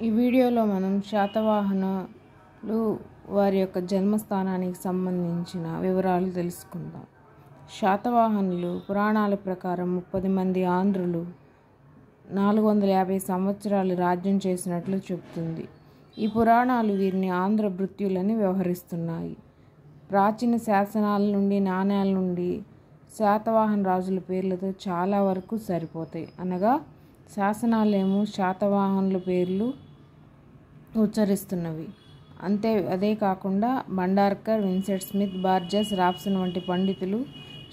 ఈ వీడియోలో మనం శాతవాహనులు వారి యొక్క జన్మస్థానానికి సంబంధించిన వివరాలు తెలుసుకుందాం. శాతవాహనులు పురాణాల ప్రకారం 30 మంది ఆంధ్రులు 450 సంవత్సరాలు రాజ్యం చేసినట్లు చెబుతుంది. ఈ పురాణాలు వీరిని ఆంధ్ర భృత్యులని వ్యవహరిస్తున్నాయి. ప్రాచీన శాసనాల నుండి నాణ్యాల నుండి శాతవాహన రాజుల పేర్లతో చాలా వరకు సరిపోతాయి. అనగా శాసనాలేమో శాతవాహనుల పేర్లు ఉచ్చరిస్తున్నవి. అదే కాకుండా Bhandarkar, Vincent Smith, Burgess, Robeson వంటి పండితులు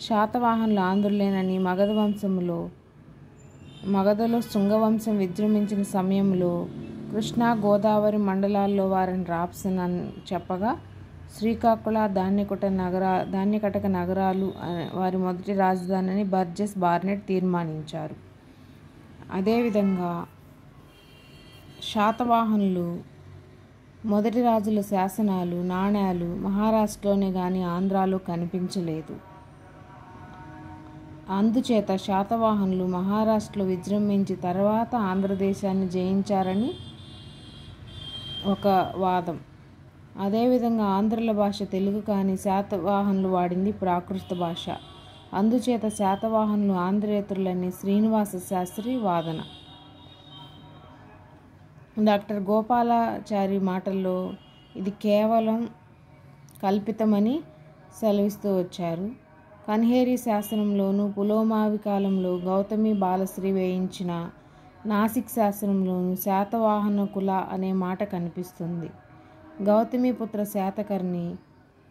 శాతవాహనులు ఆంధ్రులేనని మగధలో శృంగవంశం విజృంభించిన సమయంలో కృష్ణా గోదావరి మండలాల్లో వారిని రాబ్సన్ అని చెప్పగా, శ్రీకాకుళ, ధాన్యకటక నగరాలు వారి మొదటి రాజధానిని బర్జెస్ బార్నెట్ తీర్మానించారు. అదేవిధంగా శాతవాహనులు మొదటి రాజుల శాసనాలు, నాణ్యాలు మహారాష్ట్రలోనే కానీ ఆంధ్రాలో కనిపించలేదు. అందుచేత శాతవాహనులు మహారాష్ట్రలో విజృంభించి తర్వాత ఆంధ్రదేశాన్ని జయించారని ఒక వాదం. అదేవిధంగా ఆంధ్రుల భాష తెలుగు కానీ శాతవాహనులు వాడింది ప్రాకృత భాష. అందుచేత శాతవాహనులు ఆంధ్రేతరులని శ్రీనివాస శాస్త్రి వాదన. డాక్టర్ గోపాలాచారి మాటల్లో ఇది కేవలం కల్పితమని సెలవిస్తూ వచ్చారు. కన్హేరి శాసనంలోను, పులోమావి కాలంలో గౌతమి బాలశ్రీ వేయించిన నాసిక్ శాసనంలోను శాతవాహన కుల అనే మాట కనిపిస్తుంది. గౌతమిపుత్ర శాతకర్ణి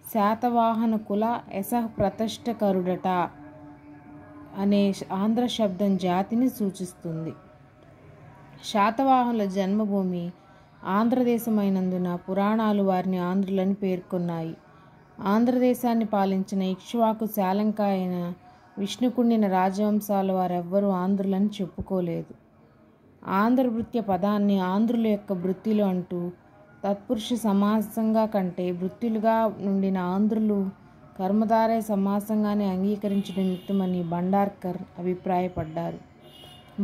శాతవాహన కుల యశః ప్రతిష్ఠకరుడట అనే ఆంధ్ర శబ్దం జాతిని సూచిస్తుంది. శాతవాహనుల జన్మభూమి ఆంధ్రదేశమైనందున పురాణాలు వారిని ఆంధ్రులని పేర్కొన్నాయి. ఆంధ్రదేశాన్ని పాలించిన ఇక్ష్వాకు, శాలంక అయిన విష్ణుకుండిన రాజవంశాల వారెవ్వరూ ఆంధ్రులని చెప్పుకోలేదు. ఆంధ్రభృత్య పదాన్ని ఆంధ్రుల యొక్క భృత్యులు అంటూ తత్పురుష సమాసంగా కంటే భృత్యులుగా నుండిన ఆంధ్రులు కర్మధారయ సమాసంగానే అంగీకరించడం యుక్తమని భండార్కర్ అభిప్రాయపడ్డారు.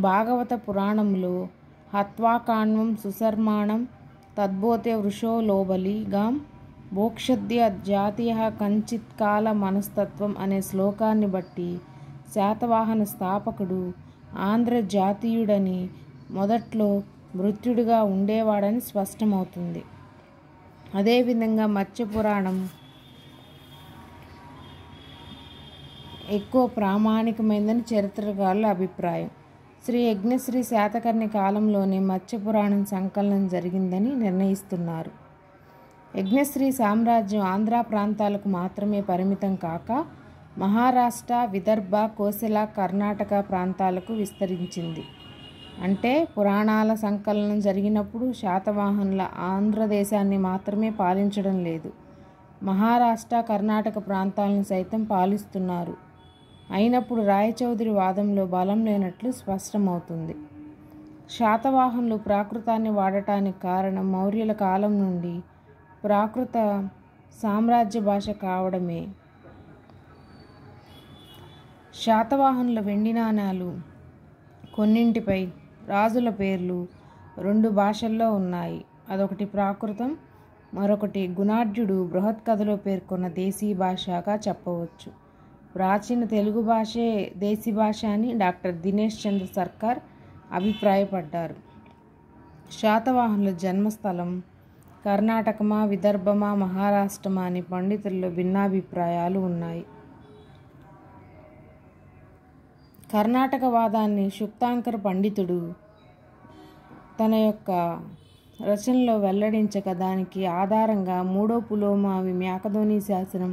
భాగవత పురాణంలో హత్వాకాణ్వం సుసర్మాణం తద్భూతే వృషో లోబలి గాం భోక్షద్య జాతీయ కంచిత్కాల మనస్తత్వం అనే శ్లోకాన్ని బట్టి శాతవాహన స్థాపకుడు ఆంధ్ర జాతీయుడని, మొదట్లో భృత్యుడిగా ఉండేవాడని స్పష్టమవుతుంది. అదేవిధంగా మత్స్య పురాణం ఎక్కువ ప్రామాణికమైందని చరిత్రకారుల అభిప్రాయం. శ్రీ యజ్ఞశ్రీ శాతకర్ణి కాలంలోనే మత్స్య పురాణం సంకలనం జరిగిందని నిర్ణయిస్తున్నారు. యజ్ఞశ్రీ సామ్రాజ్యం ఆంధ్ర ప్రాంతాలకు మాత్రమే పరిమితం కాక మహారాష్ట్ర, విదర్భ, కోసల, కర్ణాటక ప్రాంతాలకు విస్తరించింది. అంటే పురాణాల సంకలనం జరిగినప్పుడు శాతవాహనుల ఆంధ్రదేశాన్ని మాత్రమే పాలించడం లేదు, మహారాష్ట్ర, కర్ణాటక ప్రాంతాలను సైతం పాలిస్తున్నారు. అయినప్పుడు రాయచౌధురి వాదంలో బలం లేనట్లు స్పష్టమవుతుంది. శాతవాహనులు ప్రాకృతాన్ని వాడటానికి కారణం మౌర్యుల కాలం నుండి ప్రాకృత సామ్రాజ్య భాష కావడమే. శాతవాహనుల వెండి నాణ్యాలు కొన్నింటిపై రాజుల పేర్లు 2 భాషల్లో ఉన్నాయి. అదొకటి ప్రాకృతం, మరొకటి గుణాఢ్యుడు బృహత్ కథలో పేర్కొన్న దేశీ భాషగా చెప్పవచ్చు. ప్రాచీన తెలుగు భాషే దేశీ భాష అని డాక్టర్ దినేష్ చంద్ర సర్కార్ అభిప్రాయపడ్డారు. శాతవాహనుల జన్మస్థలం కర్ణాటకమా, విదర్భమా, మహారాష్ట్రమా అని పండితుల్లో భిన్నాభిప్రాయాలు ఉన్నాయి. కర్ణాటక వాదాన్ని శుక్తాంకర్ పండితుడు తన యొక్క రచనలో వెల్లడించగా దానికి ఆధారంగా 3వ పులోమావి మేకధోని శాసనం,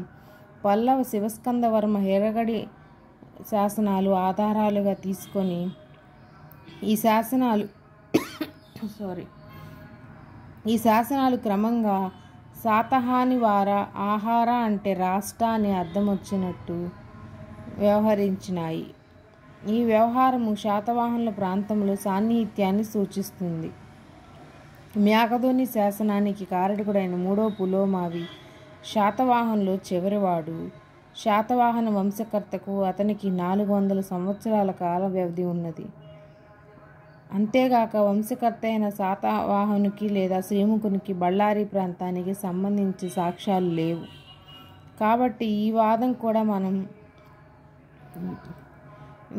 పల్లవ శివస్కందవర్మ హేరగడి శాసనాలు ఆధారాలుగా తీసుకొని ఈ శాసనాలు క్రమంగా శాతహాని వార ఆహార అంటే రాష్ట్ర అనే అర్థం వచ్చినట్టు వ్యవహరించినాయి. ఈ వ్యవహారము శాతవాహనుల ప్రాంతంలో సాన్నిహిత్యాన్ని సూచిస్తుంది. మేకధోని శాసనానికి కారకుడైన 3వ పులోమావి శాతవాహనులో చివరివాడు. శాతవాహన వంశకర్తకు అతనికి 400 సంవత్సరాల కాల వ్యవధి ఉన్నది. అంతేగాక వంశకర్త అయిన శాతవాహనునికి లేదా శ్రీముఖునికి బళ్ళారి ప్రాంతానికి సంబంధించి సాక్ష్యాలు లేవు. కాబట్టి ఈ వాదం కూడా మనం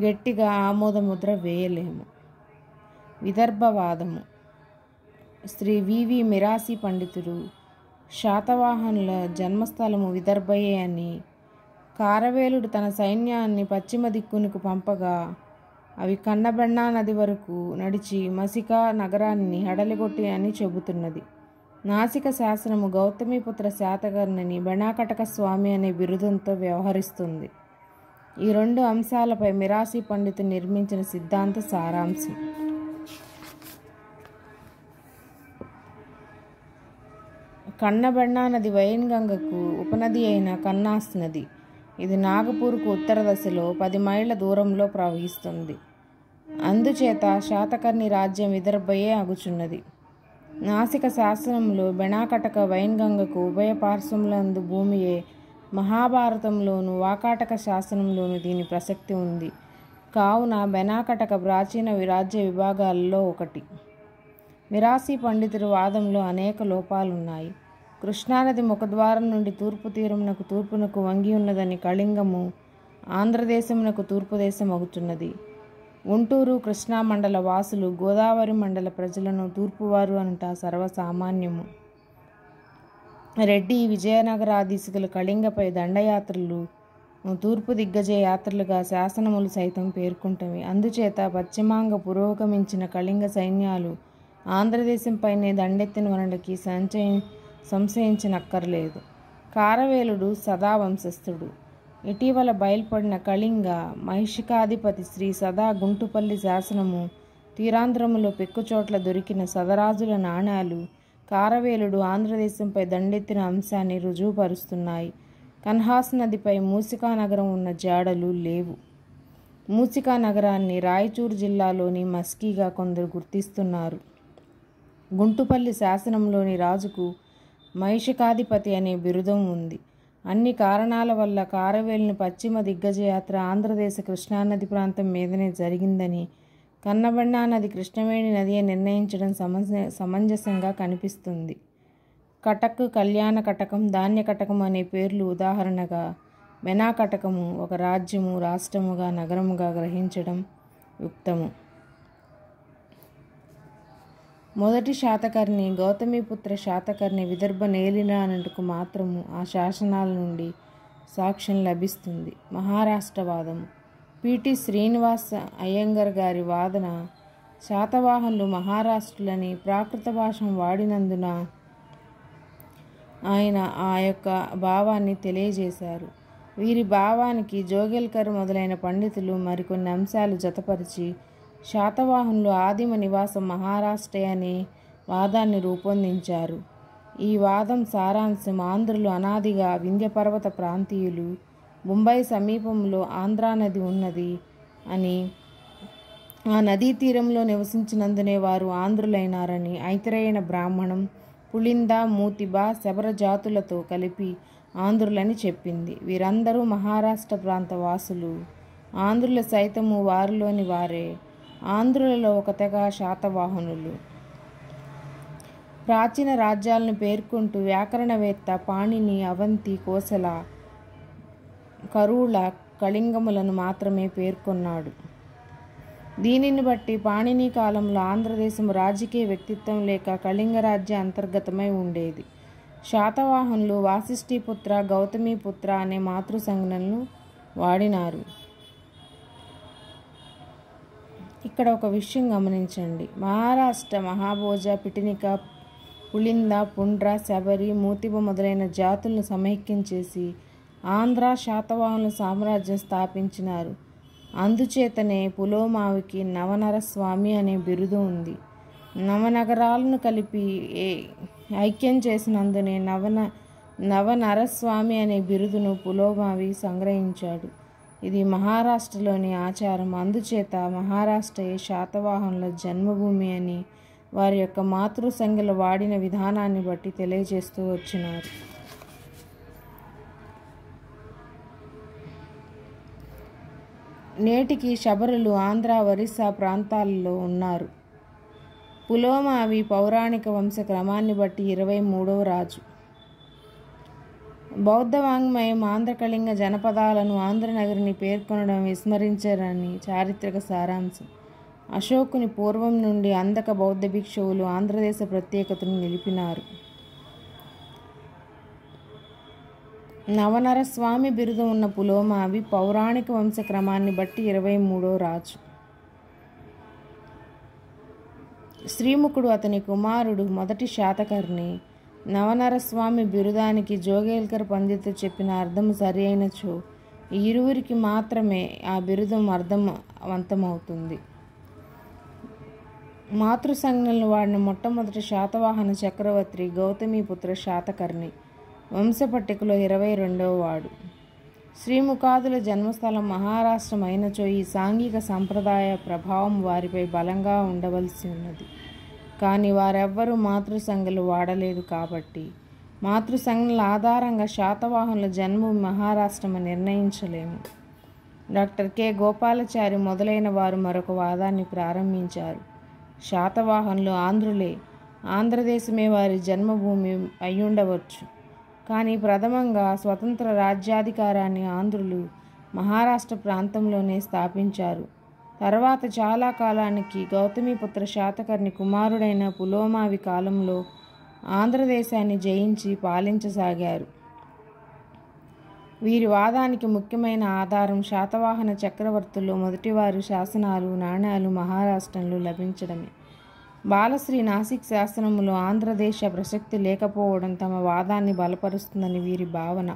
గట్టిగా ఆమోదముద్ర వేయలేము. విదర్భవాదము. శ్రీ వివి మిరాసి పండితుడు శాతవాహనుల జన్మస్థలము విదర్భయే అని, కారవేలుడు తన సైన్యాన్ని పశ్చిమ దిక్కునకు పంపగా అవి కన్నబెన్నా నది వరకు నడిచి మసికా నగరాన్ని హడలిగొట్టి అని చెబుతున్నది. నాసిక శాసనము గౌతమిపుత్ర శాతకర్ణిని బెణాకటక స్వామి అనే బిరుదంతో వ్యవహరిస్తుంది. ఈ రెండు అంశాలపై మిరాసి పండితుడు నిర్మించిన సిద్ధాంత సారాంశం. కన్నబెన్నా నది వైన్గంగకు ఉపనది అయిన కన్నాస్ నది. ఇది నాగపూర్కు ఉత్తర దశలో 10 మైళ్ళ దూరంలో ప్రవహిస్తుంది. అందుచేత శాతకర్ణి రాజ్యం విదర్భయే అగుచున్నది. నాసిక శాసనంలో బెణాకటక వైన్గంగకు ఉభయ పార్శ్వములందు భూమియే. మహాభారతంలోను వాకాటక శాసనంలోను దీని ప్రసక్తి ఉంది. కావున బెణాకటక ప్రాచీన రాజ్య విభాగాలలో ఒకటి. మిరాసి పండితుడి వాదంలో అనేక లోపాలున్నాయి. కృష్ణానది ముఖద్వారం నుండి తూర్పు తీరమునకు తూర్పునకు వంగి ఉన్నదని కళింగము ఆంధ్రదేశమునకు తూర్పు దేశం అగుతున్నది. గుంటూరు కృష్ణా మండల వాసులు గోదావరి మండల ప్రజలను తూర్పువారు అనుట సర్వసామాన్యము. రెడ్డి విజయనగరాధీశకులు కళింగపై దండయాత్రలు తూర్పు దిగ్గజ యాత్రలుగా శాసనములు సైతం పేర్కొంటవి. అందుచేత పశ్చిమాంగ పురోగమించిన కళింగ సైన్యాలు ఆంధ్రదేశంపైనే దండెత్తిన వనడికి సంశయించనక్కర్లేదు. కారవేలుడు సదా వంశస్థుడు. ఇటీవల బయలుపడిన కళింగ మహిషికాధిపతి శ్రీ సదా గుంటుపల్లి శాసనము, తీరాంధ్రములో పెక్కుచోట్ల దొరికిన సదరాజుల నాణాలు కారవేలుడు ఆంధ్రదేశంపై దండెత్తిన అంశాన్ని రుజువుపరుస్తున్నాయి. కన్హాస్ నదిపై మూసికా నగరం ఉన్న జాడలు లేవు. మూసికా నగరాన్ని రాయచూరు జిల్లాలోని మస్కీగా కొందరు గుర్తిస్తున్నారు. గుంటుపల్లి శాసనంలోని రాజుకు మహిషికాధిపతి అనే బిరుదం ఉంది. అన్ని కారణాల వల్ల కారవేలుని పశ్చిమ దిగ్గజయాత్ర ఆంధ్రదేశ కృష్ణానది ప్రాంతం మీదనే జరిగిందని, కన్నబెన్నా నది కృష్ణవేణి నది అని నిర్ణయించడం సమంజసంగా కనిపిస్తుంది. కటక్, కళ్యాణ కటకం, ధాన్య కటకం అనే పేర్లు ఉదాహరణగా బెనాకటకము ఒక రాజ్యము, రాష్ట్రముగా, నగరముగా గ్రహించడం యుక్తము. మొదటి శాతకర్ణి గౌతమిపుత్ర శాతకర్ణి విదర్భ నేలినానందుకు మాత్రము ఆ శాసనాల నుండి సాక్ష్యం లభిస్తుంది. మహారాష్ట్రవాదము. పిటి శ్రీనివాస అయ్యంగర్ గారి వాదన శాతవాహనులు మహారాష్ట్రులని ప్రాకృత భాష వాడినందున ఆయన ఆ యొక్క భావాన్ని తెలియజేశారు. వీరి భావానికి జోగెల్కర్ మొదలైన పండితులు మరికొన్ని అంశాలు జతపరిచి శాతవాహనులు ఆదిమ నివాసం మహారాష్ట్రే అనే వాదాన్ని రూపొందించారు. ఈ వాదం సారాంశం ఆంధ్రులు అనాదిగా వింధ్యపర్వత ప్రాంతీయులు, ముంబై సమీపంలో ఆంధ్రా నది ఉన్నది అని, ఆ నదీ తీరంలో నివసించినందునే వారు ఆంధ్రులైనారని ఐతరేయణ బ్రాహ్మణం, పుళింద, మూతిబ, శబర జాతులతో కలిపి ఆంధ్రులని చెప్పింది. వీరందరూ మహారాష్ట్ర ప్రాంత వాసులు. ఆంధ్రుల సైతము వారిలోని వారే. ఆంధ్రులలో ఒక తెగ శాతవాహనులు. ప్రాచీన రాజ్యాలను పేర్కొంటూ వ్యాకరణవేత్త పాణిని అవంతి, కోసల, కరుళ, కళింగములను మాత్రమే పేర్కొన్నాడు. దీనిని బట్టి పాణిని కాలంలో ఆంధ్రదేశం రాజకీయ వ్యక్తిత్వం లేక కళింగ రాజ్య అంతర్గతమై ఉండేది. శాతవాహనులు వాసిష్ఠీపుత్ర, గౌతమీపుత్ర అనే మాతృ సంజ్ఞలను వాడినారు. ఇక్కడ ఒక విషయం గమనించండి. మహారాష్ట్ర మహాభోజ, పిటినిక, పుళింద, పుండ్ర, శబరి, మూతిబ మొదలైన జాతులను సమైక్యం చేసి ఆంధ్ర శాతవాహనుల సామ్రాజ్యం స్థాపించినారు. అందుచేతనే పులోమావికి నవనరస్వామి అనే బిరుదు ఉంది. నవనగరాలను కలిపి ఐక్యం చేసినందునే నవనరస్వామి అనే బిరుదును పులోమావి సంగ్రహించాడు. ఇది మహారాష్ట్రలోని ఆచారం. అందుచేత మహారాష్ట్రయే శాతవాహనుల జన్మభూమి అని వారి యొక్క మాతృ సంఖ్యలు వాడిన విధానాన్ని బట్టి తెలియజేస్తూ వచ్చినారు. నేటికి శబరులు ఆంధ్ర, ఒరిస్సా ప్రాంతాలలో ఉన్నారు. పులోమావి పౌరాణిక వంశ క్రమాన్ని బట్టి 23వ రాజు. బౌద్ధ వాంగ్మయం ఆంధ్రకళింగ జనపదాలను ఆంధ్రనగరిని పేర్కొనడం విస్మరించారని చారిత్రక సారాంశం. అశోకుని పూర్వం నుండి అందక బౌద్ధ భిక్షువులు ఆంధ్రదేశ ప్రత్యేకతను నిలిపినారు. నవనరస్వామి బిరుదు ఉన్న పులోమావి పౌరాణిక వంశ క్రమాన్ని బట్టి 23వ రాజు. శ్రీముఖుడు అతని కుమారుడు మొదటి శాతకర్ణి. నవనరస్వామి బిరుదానికి జోగేల్కర్ పండితుడు చెప్పిన అర్థము సరి అయినచో ఈ ఇరువురికి మాత్రమే ఆ బిరుదం అర్థవంతమవుతుంది. మాతృసంజ్ఞలను వాడిన మొట్టమొదటి శాతవాహన చక్రవర్తి గౌతమీపుత్ర శాతకర్ణి. వంశపట్టికలో 22వ వాడు. శ్రీముఖాదుల జన్మస్థలం మహారాష్ట్రం అయినచో ఈ సాంఘిక సంప్రదాయ ప్రభావం వారిపై బలంగా ఉండవలసి ఉన్నది. కానీ వారెవ్వరూ మాతృసంజ్ఞలు వాడలేదు కాబట్టి మాతృసంజ్ఞల ఆధారంగా శాతవాహనుల జన్మభూమి మహారాష్ట్రమని నిర్ణయించలేము. డాక్టర్ కె గోపాలాచారి మొదలైన వారు మరొక వాదాన్ని ప్రారంభించారు. శాతవాహనులు ఆంధ్రులే, ఆంధ్రదేశమే వారి జన్మభూమి అయ్యుండవచ్చు. కానీ ప్రథమంగా స్వతంత్ర రాజ్యాధికారాన్ని ఆంధ్రులు మహారాష్ట్ర ప్రాంతంలోనే స్థాపించారు. తర్వాత చాలా కాలానికి గౌతమీపుత్ర శాతకర్ణి కుమారుడైన పులోమావి కాలంలో ఆంధ్రదేశాన్ని జయించి పాలించసాగారు. వీరి వాదానికి ముఖ్యమైన ఆధారం శాతవాహన చక్రవర్తుల్లో మొదటివారు శాసనాలు, నాణ్యాలు మహారాష్ట్రంలో లభించడమే. బాలశ్రీ నాసిక్ శాసనములో ఆంధ్రదేశ ప్రసక్తి లేకపోవడం తమ వాదాన్ని బలపరుస్తుందని వీరి భావన.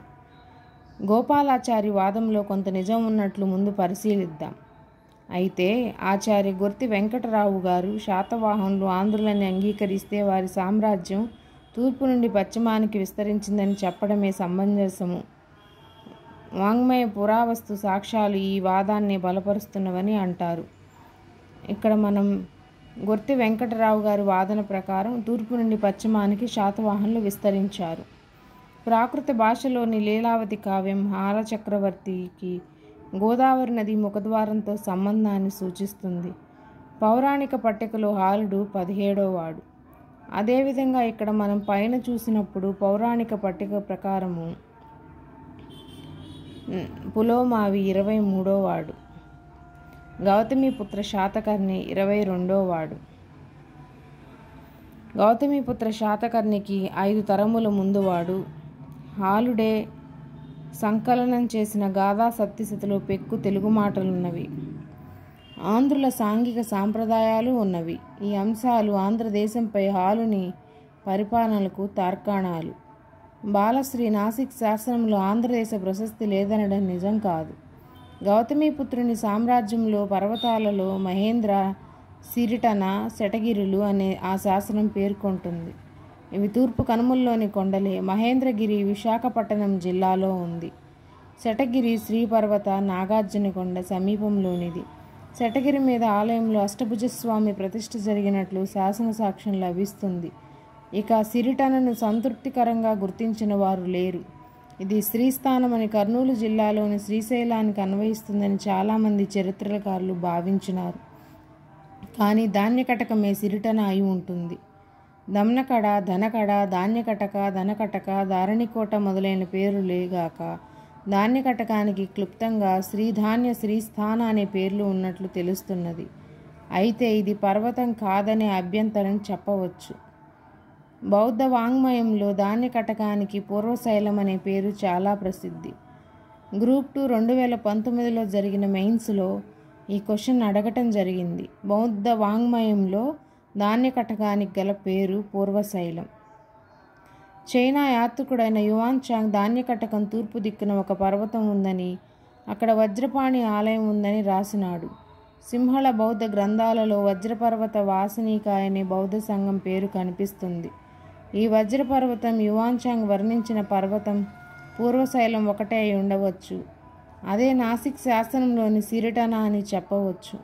గోపాలాచారి వాదంలో కొంత నిజం ఉన్నట్లు ముందు పరిశీలిద్దాం. అయితే ఆచార్య గుర్తి వెంకటరావు గారు శాతవాహనులు ఆంధ్రులని అంగీకరిస్తే వారి సామ్రాజ్యం తూర్పు నుండి పశ్చిమానికి విస్తరించిందని చెప్పడమే సమంజసము. వాంగ్మయ పురావస్తు సాక్ష్యాలు ఈ వాదాన్ని బలపరుస్తున్నవని అంటారు. ఇక్కడ మనం గుర్తి వెంకటరావు గారి వాదన ప్రకారం తూర్పు నుండి పశ్చిమానికి శాతవాహనులు విస్తరించారు. ప్రాకృత భాషలోని లీలావతి కావ్యం హాల చక్రవర్తికి గోదావరి నది ముఖద్వారంతో సంబంధాన్ని సూచిస్తుంది. పౌరాణిక పట్టికలో హాలుడు 17వ వాడు. అదేవిధంగా ఇక్కడ మనం పైన చూసినప్పుడు పౌరాణిక పట్టిక ప్రకారము పులోమావి 23వ వాడు. గౌతమీపుత్ర శాతకర్ణి 22వ వాడు. గౌతమీపుత్ర శాతకర్ణికి 5 తరముల ముందువాడు. హాలుడే సంకలనం చేసిన గాథా సప్తశతిలో పెక్కు తెలుగు మాటలున్నవి. ఆంధ్రుల సాంఘిక సాంప్రదాయాలు ఉన్నవి. ఈ అంశాలు ఆంధ్రదేశంపై హాలుని పరిపాలనలకు తార్కాణాలు. బాలశ్రీ నాసిక్ శాసనంలో ఆంధ్రదేశ ప్రశస్తి లేదనడం నిజం కాదు. గౌతమీపుత్రుని సామ్రాజ్యంలో పర్వతాలలో మహేంద్ర, సిరిటన, శటగిరులు అనే ఆ శాసనం పేర్కొంటుంది. ఇవి తూర్పు కనుమల్లోని కొండలే. మహేంద్రగిరి విశాఖపట్నం జిల్లాలో ఉంది. శటగిరి శ్రీపర్వత నాగార్జునకొండ సమీపంలోనిది. శటగిరి మీద ఆలయంలో అష్టభుజస్వామి ప్రతిష్ఠ జరిగినట్లు శాసన సాక్ష్యం లభిస్తుంది. ఇక సిరిటనను సంతృప్తికరంగా గుర్తించిన వారు లేరు. ఇది శ్రీస్థానమని కర్నూలు జిల్లాలోని శ్రీశైలానికి అన్వయిస్తుందని చాలామంది చరిత్రకారులు భావించినారు. కానీ ధాన్యకటకమే సిరిటన అయి ఉంటుంది. దమ్నకడ, ధనకడ, ధాన్యకటక, ధనకటక, ధారణికోట మొదలైన పేరులేగాక ధాన్యకటకానికి క్లుప్తంగా శ్రీధాన్య, శ్రీస్థాన అనే పేర్లు ఉన్నట్లు తెలుస్తున్నది. అయితే ఇది పర్వతం కాదనే అభ్యంతరం చెప్పవచ్చు. బౌద్ధ వాంగ్మయంలో ధాన్యకటకానికి పూర్వశైలం అనే పేరు చాలా ప్రసిద్ధి. గ్రూప్ 2 2019లో జరిగిన మెయిన్స్లో ఈ క్వశ్చన్ అడగటం జరిగింది. బౌద్ధ వాంగ్మయంలో ధాన్యకటకానికి గల పేరు పూర్వశైలం. చైనా యాత్రికుడైన యువాన్చాంగ్ ధాన్యకటకం తూర్పు దిక్కున ఒక పర్వతం ఉందని, అక్కడ వజ్రపాణి ఆలయం ఉందని రాసినాడు. సింహళ బౌద్ధ గ్రంథాలలో వజ్రపర్వత వాసనీకాయ అనే బౌద్ధ సంఘం పేరు కనిపిస్తుంది. ఈ వజ్రపర్వతం యువాన్చాంగ్ వర్ణించిన పర్వతం పూర్వశైలం ఒకటే అయి ఉండవచ్చు. అదే నాసిక్ శాసనంలోని సిరిటన అని చెప్పవచ్చు.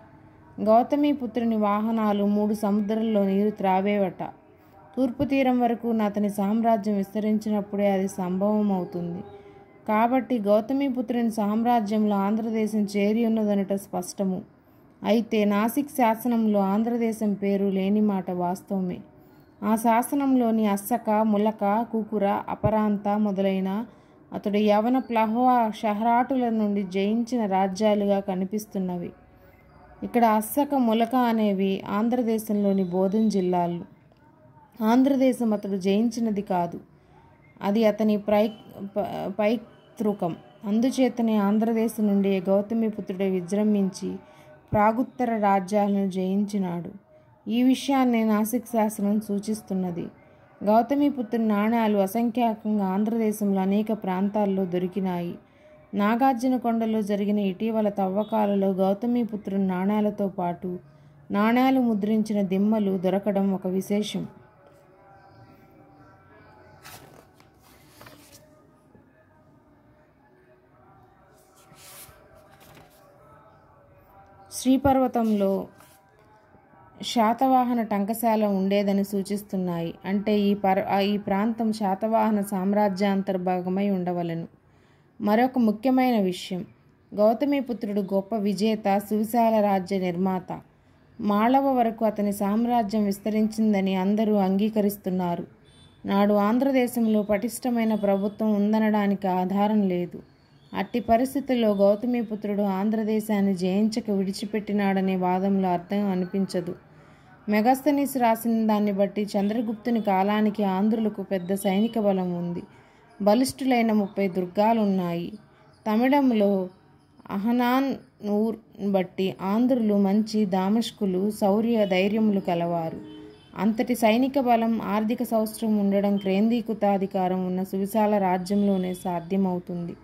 గౌతమీపుత్రుని వాహనాలు 3 సముద్రాల్లో నీరు త్రావేవట. తూర్పు తీరం వరకు అతని సామ్రాజ్యం విస్తరించినప్పుడే అది సంభవం అవుతుంది. కాబట్టి గౌతమీపుత్రుని సామ్రాజ్యంలో ఆంధ్రదేశం చేరి ఉన్నదనుట స్పష్టము. అయితే నాసిక్ శాసనంలో ఆంధ్రదేశం పేరు లేని మాట వాస్తవమే. ఆ శాసనంలోని అస్సక, ములక, కుకుర, అపరాంత మొదలైన అతడు యవన ప్లహవ షహరాటుల నుండి జయించిన రాజ్యాలుగా కనిపిస్తున్నవి. ఇక్కడ అస్సక, ములక అనేవి ఆంధ్రదేశంలోని బోధన్ జిల్లాలు. ఆంధ్రదేశం అతడు జయించినది కాదు, అది అతని పైతృకం. అందుచేతనే ఆంధ్రదేశం నుండి గౌతమిపుత్రుడు విజృంభించి ప్రాగుత్తర రాజ్యాలను జయించినాడు. ఈ విషయాన్నే నాసిక్ శాసనం సూచిస్తున్నది. గౌతమిపుత్రుని నాణ్యాలు అసంఖ్యాకంగా ఆంధ్రదేశంలో అనేక ప్రాంతాల్లో దొరికినాయి. నాగార్జున కొండలో జరిగిన ఇటీవల తవ్వకాలలో గౌతమిపుత్రుని నాణ్యాలతో పాటు నాణ్యాలు ముద్రించిన దిమ్మలు దొరకడం ఒక విశేషం. శ్రీపర్వతంలో శాతవాహన టంకశాల ఉండేదని సూచిస్తున్నాయి. అంటే ఈ ప్రాంతం శాతవాహన సామ్రాజ్యాంతర్భాగమై ఉండవలెను. మరొక ముఖ్యమైన విషయం, గౌతమిపుత్రుడు గొప్ప విజేత, సువిశాల రాజ్య నిర్మాత. మాళవ వరకు అతని సామ్రాజ్యం విస్తరించిందని అందరూ అంగీకరిస్తున్నారు. నాడు ఆంధ్రదేశంలో పటిష్టమైన ప్రభుత్వం ఉందనడానికి ఆధారం లేదు. అట్టి పరిస్థితుల్లో గౌతమిపుత్రుడు ఆంధ్రదేశాన్ని జయించక విడిచిపెట్టినాడనే వాదంలో అర్థం అనిపించదు. మెగాస్తనీస్ రాసిన దాన్ని బట్టి చంద్రగుప్తుని కాలానికి ఆంధ్రులకు పెద్ద సైనిక బలం ఉంది. బలిష్ఠులైన 30 దుర్గాలున్నాయి. తమిళంలో అహనాన్ ఊర్ బట్టి ఆంధ్రులు మంచి దామష్కులు, శౌర్య ధైర్యములు కలవారు. అంతటి సైనిక బలం, ఆర్థిక సౌష్ఠవం ఉండడం కేంద్రీకృతాధికారం ఉన్న సువిశాల రాజ్యంలోనే సాధ్యమవుతుంది.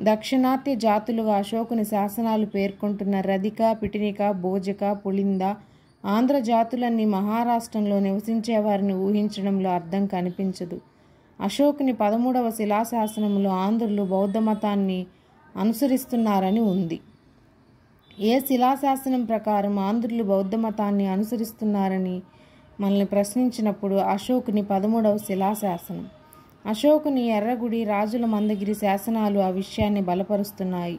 దక్షిణాత్య జాతులుగా అశోకుని శాసనాలు పేర్కొంటున్న రధిక, పిటినిక, భోజక, పులింద, ఆంధ్ర జాతులన్నీ మహారాష్ట్రంలో నివసించేవారిని ఊహించడంలో అర్థం కనిపించదు. అశోకుని 13వ శిలాశాసనంలో ఆంధ్రులు బౌద్ధ మతాన్ని అనుసరిస్తున్నారని ఉంది. ఏ శిలాశాసనం ప్రకారం ఆంధ్రులు బౌద్ధ మతాన్ని అనుసరిస్తున్నారని మనల్ని ప్రశ్నించినప్పుడు అశోకుని 13వ శిలాశాసనం, అశోకుని ఎర్రగుడి, రాజుల మందగిరి శాసనాలు ఆ విషయాన్ని బలపరుస్తున్నాయి.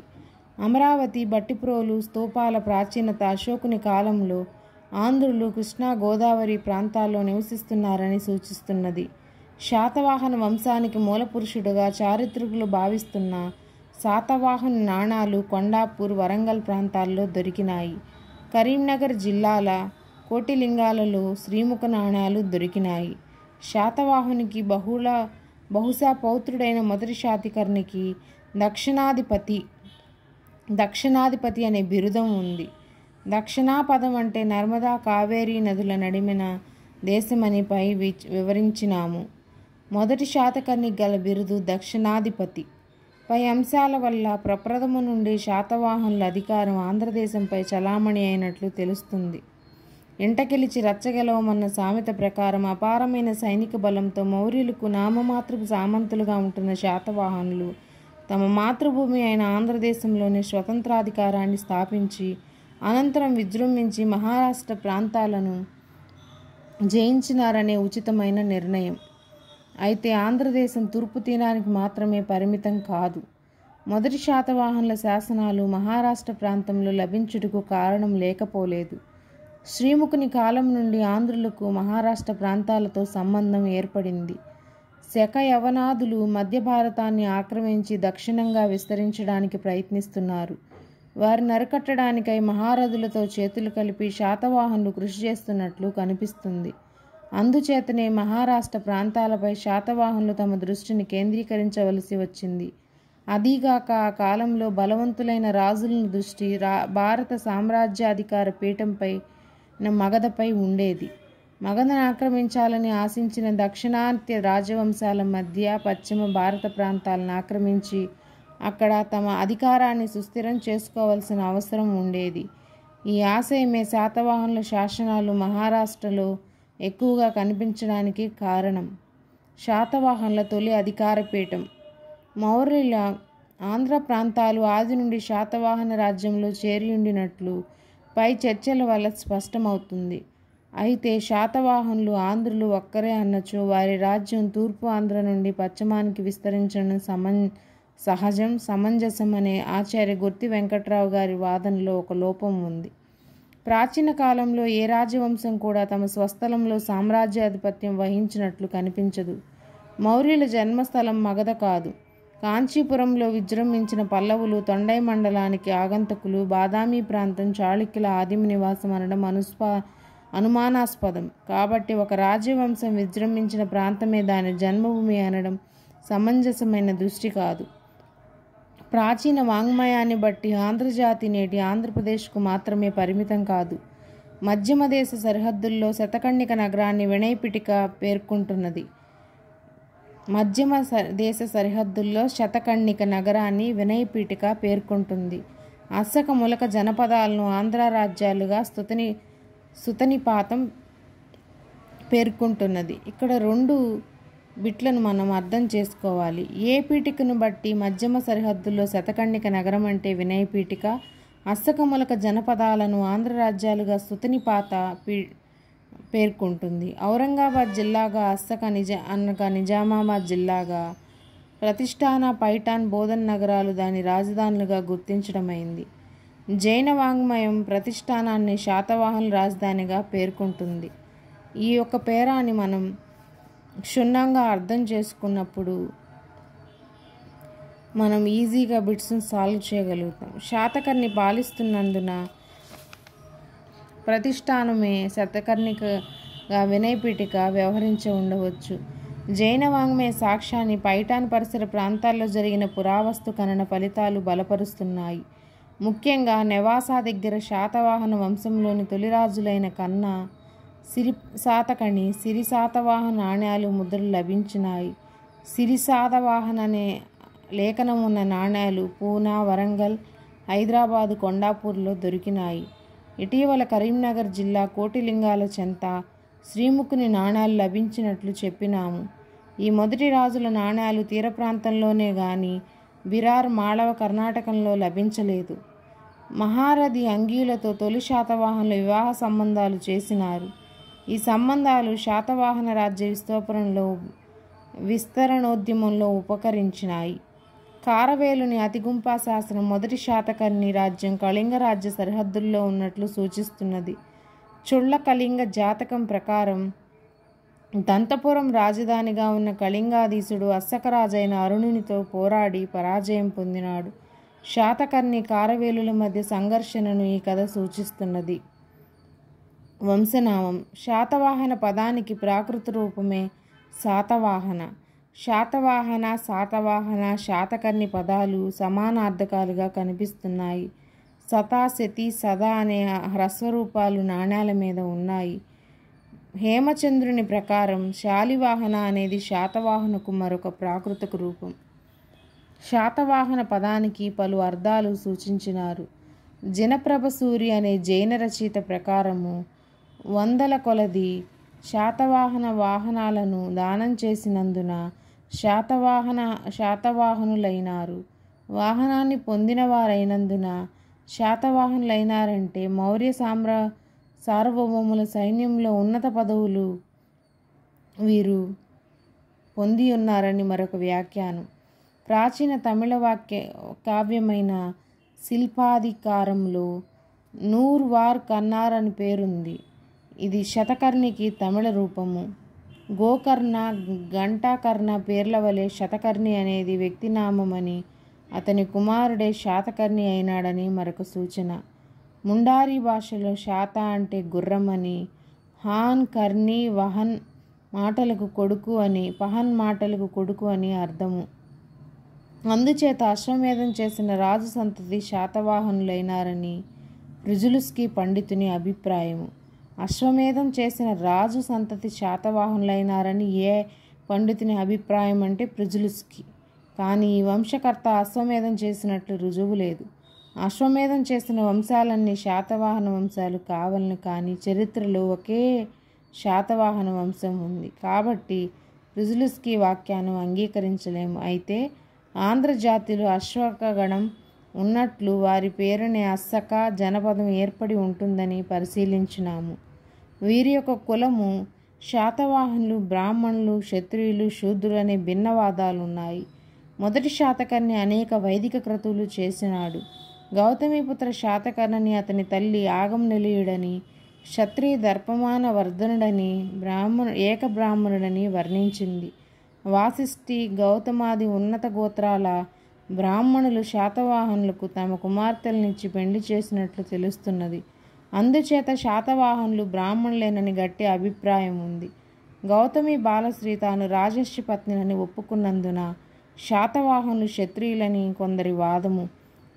అమరావతి, బట్టిప్రోలు స్తూపాల ప్రాచీనత అశోకుని కాలంలో ఆంధ్రులు కృష్ణా, గోదావరి ప్రాంతాల్లో నివసిస్తున్నారని సూచిస్తున్నది. శాతవాహన వంశానికి మూలపురుషుడుగా చారిత్రకులు భావిస్తున్న శాతవాహన నాణాలు కొండాపూర్, వరంగల్ ప్రాంతాల్లో దొరికినాయి. కరీంనగర్ జిల్లాల కోటిలింగాలలో శ్రీముఖ నాణాలు దొరికినాయి. శాతవాహనునికి బహుశా పౌత్రుడైన మొదటి శాతకర్ణికి దక్షిణాధిపతి అనే బిరుదం ఉంది. దక్షిణాపదం అంటే నర్మదా, కావేరీ నదుల నడిమిన దేశమని పై వివరించినాము. మొదటి శాతకర్ణికి గల బిరుదు దక్షిణాధిపతి. పై అంశాల వల్ల ప్రప్రథమ నుండి శాతవాహనుల అధికారం ఆంధ్రదేశంపై చలామణి అయినట్లు తెలుస్తుంది. ఇంటకెలిచి రచ్చగెలవమన్న సామెత ప్రకారం అపారమైన సైనిక బలంతో మౌర్యులకు నామమాత్రపు సామంతులుగా ఉంటున్న శాతవాహనులు తమ మాతృభూమి అయిన ఆంధ్రదేశంలోని స్వతంత్రాధికారాన్ని స్థాపించి అనంతరం విజృంభించి మహారాష్ట్ర ప్రాంతాలను జయించినారనే ఉచితమైన నిర్ణయం. అయితే ఆంధ్రదేశం తూర్పు తీరానికి మాత్రమే పరిమితం కాదు. మొదటి శాతవాహనుల శాసనాలు మహారాష్ట్ర ప్రాంతంలో లభించుటకు కారణం లేకపోలేదు. శ్రీముఖుని కాలం నుండి ఆంధ్రులకు మహారాష్ట్ర ప్రాంతాలతో సంబంధం ఏర్పడింది. శక యవనాదులు మధ్య భారతాన్ని ఆక్రమించి దక్షిణంగా విస్తరించడానికి ప్రయత్నిస్తున్నారు. వారిని అరికట్టడానికై మహారథులతో చేతులు కలిపి శాతవాహనులు కృషి చేస్తున్నట్లు కనిపిస్తుంది. అందుచేతనే మహారాష్ట్ర ప్రాంతాలపై శాతవాహనులు తమ దృష్టిని కేంద్రీకరించవలసి వచ్చింది. అదీగాక ఆ కాలంలో బలవంతులైన రాజుల దృష్టి భారత సామ్రాజ్యాధికార పీఠంపై మగధపై ఉండేది. మగధను ఆక్రమించాలని ఆశించిన దక్షిణాత్య రాజవంశాల మధ్య పశ్చిమ భారత ప్రాంతాలను ఆక్రమించి అక్కడ తమ అధికారాన్ని సుస్థిరం చేసుకోవాల్సిన అవసరం ఉండేది. ఈ ఆశయమే శాతవాహనుల శాసనాలు మహారాష్ట్రలో ఎక్కువగా కనిపించడానికి కారణం. శాతవాహనుల తొలి అధికార పీఠం. మౌర్యుల ఆంధ్ర ప్రాంతాలు ఆది నుండి శాతవాహన రాజ్యంలో చేరియుండినట్లు పై చర్చల వల్ల స్పష్టమవుతుంది. అయితే శాతవాహనులు ఆంధ్రులు ఒక్కరే అన్నచో వారి రాజ్యం తూర్పు ఆంధ్ర నుండి పశ్చిమానికి విస్తరించడం సమంజసం అనే ఆచార్య గుర్తి వెంకట్రావు గారి వాదనలో ఒక లోపం ఉంది. ప్రాచీన కాలంలో ఏ రాజవంశం కూడా తమ స్వస్థలంలో సామ్రాజ్యాధిపత్యం వహించినట్లు కనిపించదు. మౌర్యుల జన్మస్థలం మగధ కాదు. కాంచీపురంలో విజృంభించిన పల్లవులు తొండై మండలానికి ఆగంతకులు. బాదామి ప్రాంతం చాళుక్యుల ఆదిమ నివాసం అనడం అనుమానాస్పదం. కాబట్టి ఒక రాజ్యవంశం విజృంభించిన ప్రాంతమే దాని జన్మభూమి అనడం సమంజసమైన దృష్టి కాదు. ప్రాచీన వాంగ్మయాన్ని బట్టి ఆంధ్రజాతి నేటి ఆంధ్రప్రదేశ్కు మాత్రమే పరిమితం కాదు. మధ్యమ దేశ సరిహద్దుల్లో శతకర్ణిక నగరాన్ని వినయపీఠిక పేర్కొంటున్నది. మధ్యమ దేశ సరిహద్దుల్లో శతకర్ణిక నగరాన్ని వినయపీఠిక పేర్కొంటుంది. అస్సక ములక జనపదాలను ఆంధ్ర రాజ్యాలుగా సుతనిపాతం పేర్కొంటున్నది. ఇక్కడ 2 బిట్లను మనం అర్థం చేసుకోవాలి. ఏ పీఠికను బట్టి మధ్యమ సరిహద్దుల్లో శతకర్ణిక నగరం అంటే వినయపీఠిక, అస్సక ములక జనపదాలను ఆంధ్ర రాజ్యాలుగా సుతనిపాత పేర్కొంటుంది. ఔరంగాబాద్ జిల్లాగా, అస్సక నిజామాబాద్ జిల్లాగా, ప్రతిష్టాన, పైఠాన్, బోధన్ నగరాలు దాని రాజధానులుగా గుర్తించడమైంది. జైన వాంగ్మయం ప్రతిష్టానాన్ని శాతవాహనుల రాజధానిగా పేర్కొంటుంది. ఈ యొక్క పేరాన్ని మనం క్షుణ్ణంగా అర్థం చేసుకున్నప్పుడు మనం ఈజీగా బిట్స్ని సాల్వ్ చేయగలుగుతాం. శాతకర్ణి పాలిస్తున్నందున ప్రతిష్టానమే శతకర్ణికగా వినయపీఠిక వ్యవహరించి ఉండవచ్చు. జైన వాంగ్మయ సాక్ష్యాన్ని పైఠాన్ పరిసర ప్రాంతాల్లో జరిగిన పురావస్తు ఖనన ఫలితాలు బలపరుస్తున్నాయి. ముఖ్యంగా నెవాసా దగ్గర శాతవాహన వంశంలోని తొలిరాజులైన కన్నా, సిరిసాతకణి, సిరిసాతవాహన నాణ్యాలు ముద్రలు లభించినాయి. సిరిసాతవాహన అనే లేఖనమున్న నాణ్యాలు పూనా, వరంగల్, హైదరాబాదు, కొండాపూర్లో దొరికినాయి. ఇటీవల కరీంనగర్ జిల్లా కోటిలింగాల చెంత శ్రీముఖుని నాణ్యాలు లభించినట్లు చెప్పినాము. ఈ మొదటి రాజుల నాణ్యాలు తీర ప్రాంతంలోనే గాని బిరార్, మాళవ, కర్ణాటకంలో లభించలేదు. మహారథి అంగీలతో తొలి శాతవాహనుల వివాహ సంబంధాలు చేసినారు. ఈ సంబంధాలు శాతవాహన రాజ్య విస్తరణోద్యమంలో ఉపకరించినాయి. కారవేలుని అతిగుంపా శాసనం మొదటి శాతకర్ణి రాజ్యం కళింగ రాజ్య సరిహద్దుల్లో ఉన్నట్లు సూచిస్తున్నది. చుళ్ళ కళింగ జాతకం ప్రకారం దంతపురం రాజధానిగా ఉన్న కళింగాధీశుడు అస్సకరాజైన అరుణునితో పోరాడి పరాజయం పొందినాడు. శాతకర్ణి, కారవేలుల మధ్య సంఘర్షణను ఈ కథ సూచిస్తున్నది. వంశనామం. శాతవాహన పదానికి ప్రాకృత రూపమే శాతవాహన. శాతవాహన, శాతవాహన, శాతకర్ణి పదాలు సమానార్థకాలుగా కనిపిస్తున్నాయి. శత, శతి, సదా అనే హ్రస్వరూపాలు నాణ్యాల మీద ఉన్నాయి. హేమచంద్రుని ప్రకారం శాలివాహన అనేది శాతవాహనకు మరొక ప్రాకృతిక రూపం. శాతవాహన పదానికి పలు అర్థాలు సూచించినారు. జినప్రభసూరి అనే జైన రచయిత ప్రకారము 100ల కొలది శాతవాహన వాహనాలను దానం చేసినందున శాతవాహనులైనారు. వాహనాన్ని పొందిన వారైనందున శాతవాహనులైనారంటే మౌర్య సార్వభౌముల సైన్యంలో ఉన్నత పదవులు వీరు పొంది ఉన్నారని మరొక వ్యాఖ్యానం. ప్రాచీన తమిళ కావ్యమైన శిల్పాధికారంలో నూర్వార్ కన్నార్ అని పేరుంది. ఇది శతకర్ణికి తమిళ రూపము. గోకర్ణ, ఘంటాకర్ణ పేర్ల వలె శతకర్ణి అనేది వ్యక్తినామమని, అతని కుమారుడే శాతకర్ణి అయినాడని మరొక సూచన. ముండారీ భాషలో శాత అంటే గుర్రమని, హాన్, కర్ణి, వహన్ మాటలకు కొడుకు అని, పహన్ మాటలకు కొడుకు అని అర్థము. అందుచేత అశ్వమేధం చేసిన రాజు సంతతి శాతవాహనులైనారని పృజులుస్కీ పండితుని అభిప్రాయము. అశ్వమేధం చేసిన రాజు సంతతి శాతవాహనులైనారని ఏ పండితుని అభిప్రాయం అంటే పృజులుస్కీ. కానీ ఈ వంశకర్త అశ్వమేధం చేసినట్లు రుజువు లేదు. అశ్వమేధం చేసిన వంశాలన్నీ శాతవాహన వంశాలు కావాలని, కానీ చరిత్రలో ఒకే శాతవాహన వంశం ఉంది. కాబట్టి పృజులుస్కీ వాక్యాన్ని అంగీకరించలేము. అయితే ఆంధ్రజాతిలో అశ్వకగణం ఉన్నట్లు వారి పేరునే అస్సక జనపదం ఏర్పడి ఉంటుందని పరిశీలించినాము. వీరి యొక్క కులము శాతవాహనులు, బ్రాహ్మణులు, క్షత్రియులు, శూద్రులు అనే భిన్నవాదాలు ఉన్నాయి. మొదటి శాతకర్ణి అనేక వైదిక క్రతువులు చేసినాడు. గౌతమిపుత్ర శాతకర్ణని అతని తల్లి ఆగమనిలయుడని, క్షత్రియ దర్పమాన వర్ధనుడని, ఏక బ్రాహ్మణుడని వర్ణించింది. వాసిష్ఠి, గౌతమాది ఉన్నత గోత్రాల బ్రాహ్మణులు శాతవాహనులకు తమ కుమార్తెలనిచ్చి పెండ్లి చేసినట్లు తెలుస్తున్నది. అందుచేత శాతవాహనులు బ్రాహ్మణులేనని గట్టి అభిప్రాయం ఉంది. గౌతమి బాలశ్రీ తాను రాజర్షి పత్నినని ఒప్పుకున్నందున శాతవాహనులు క్షత్రియులని కొందరి వాదము.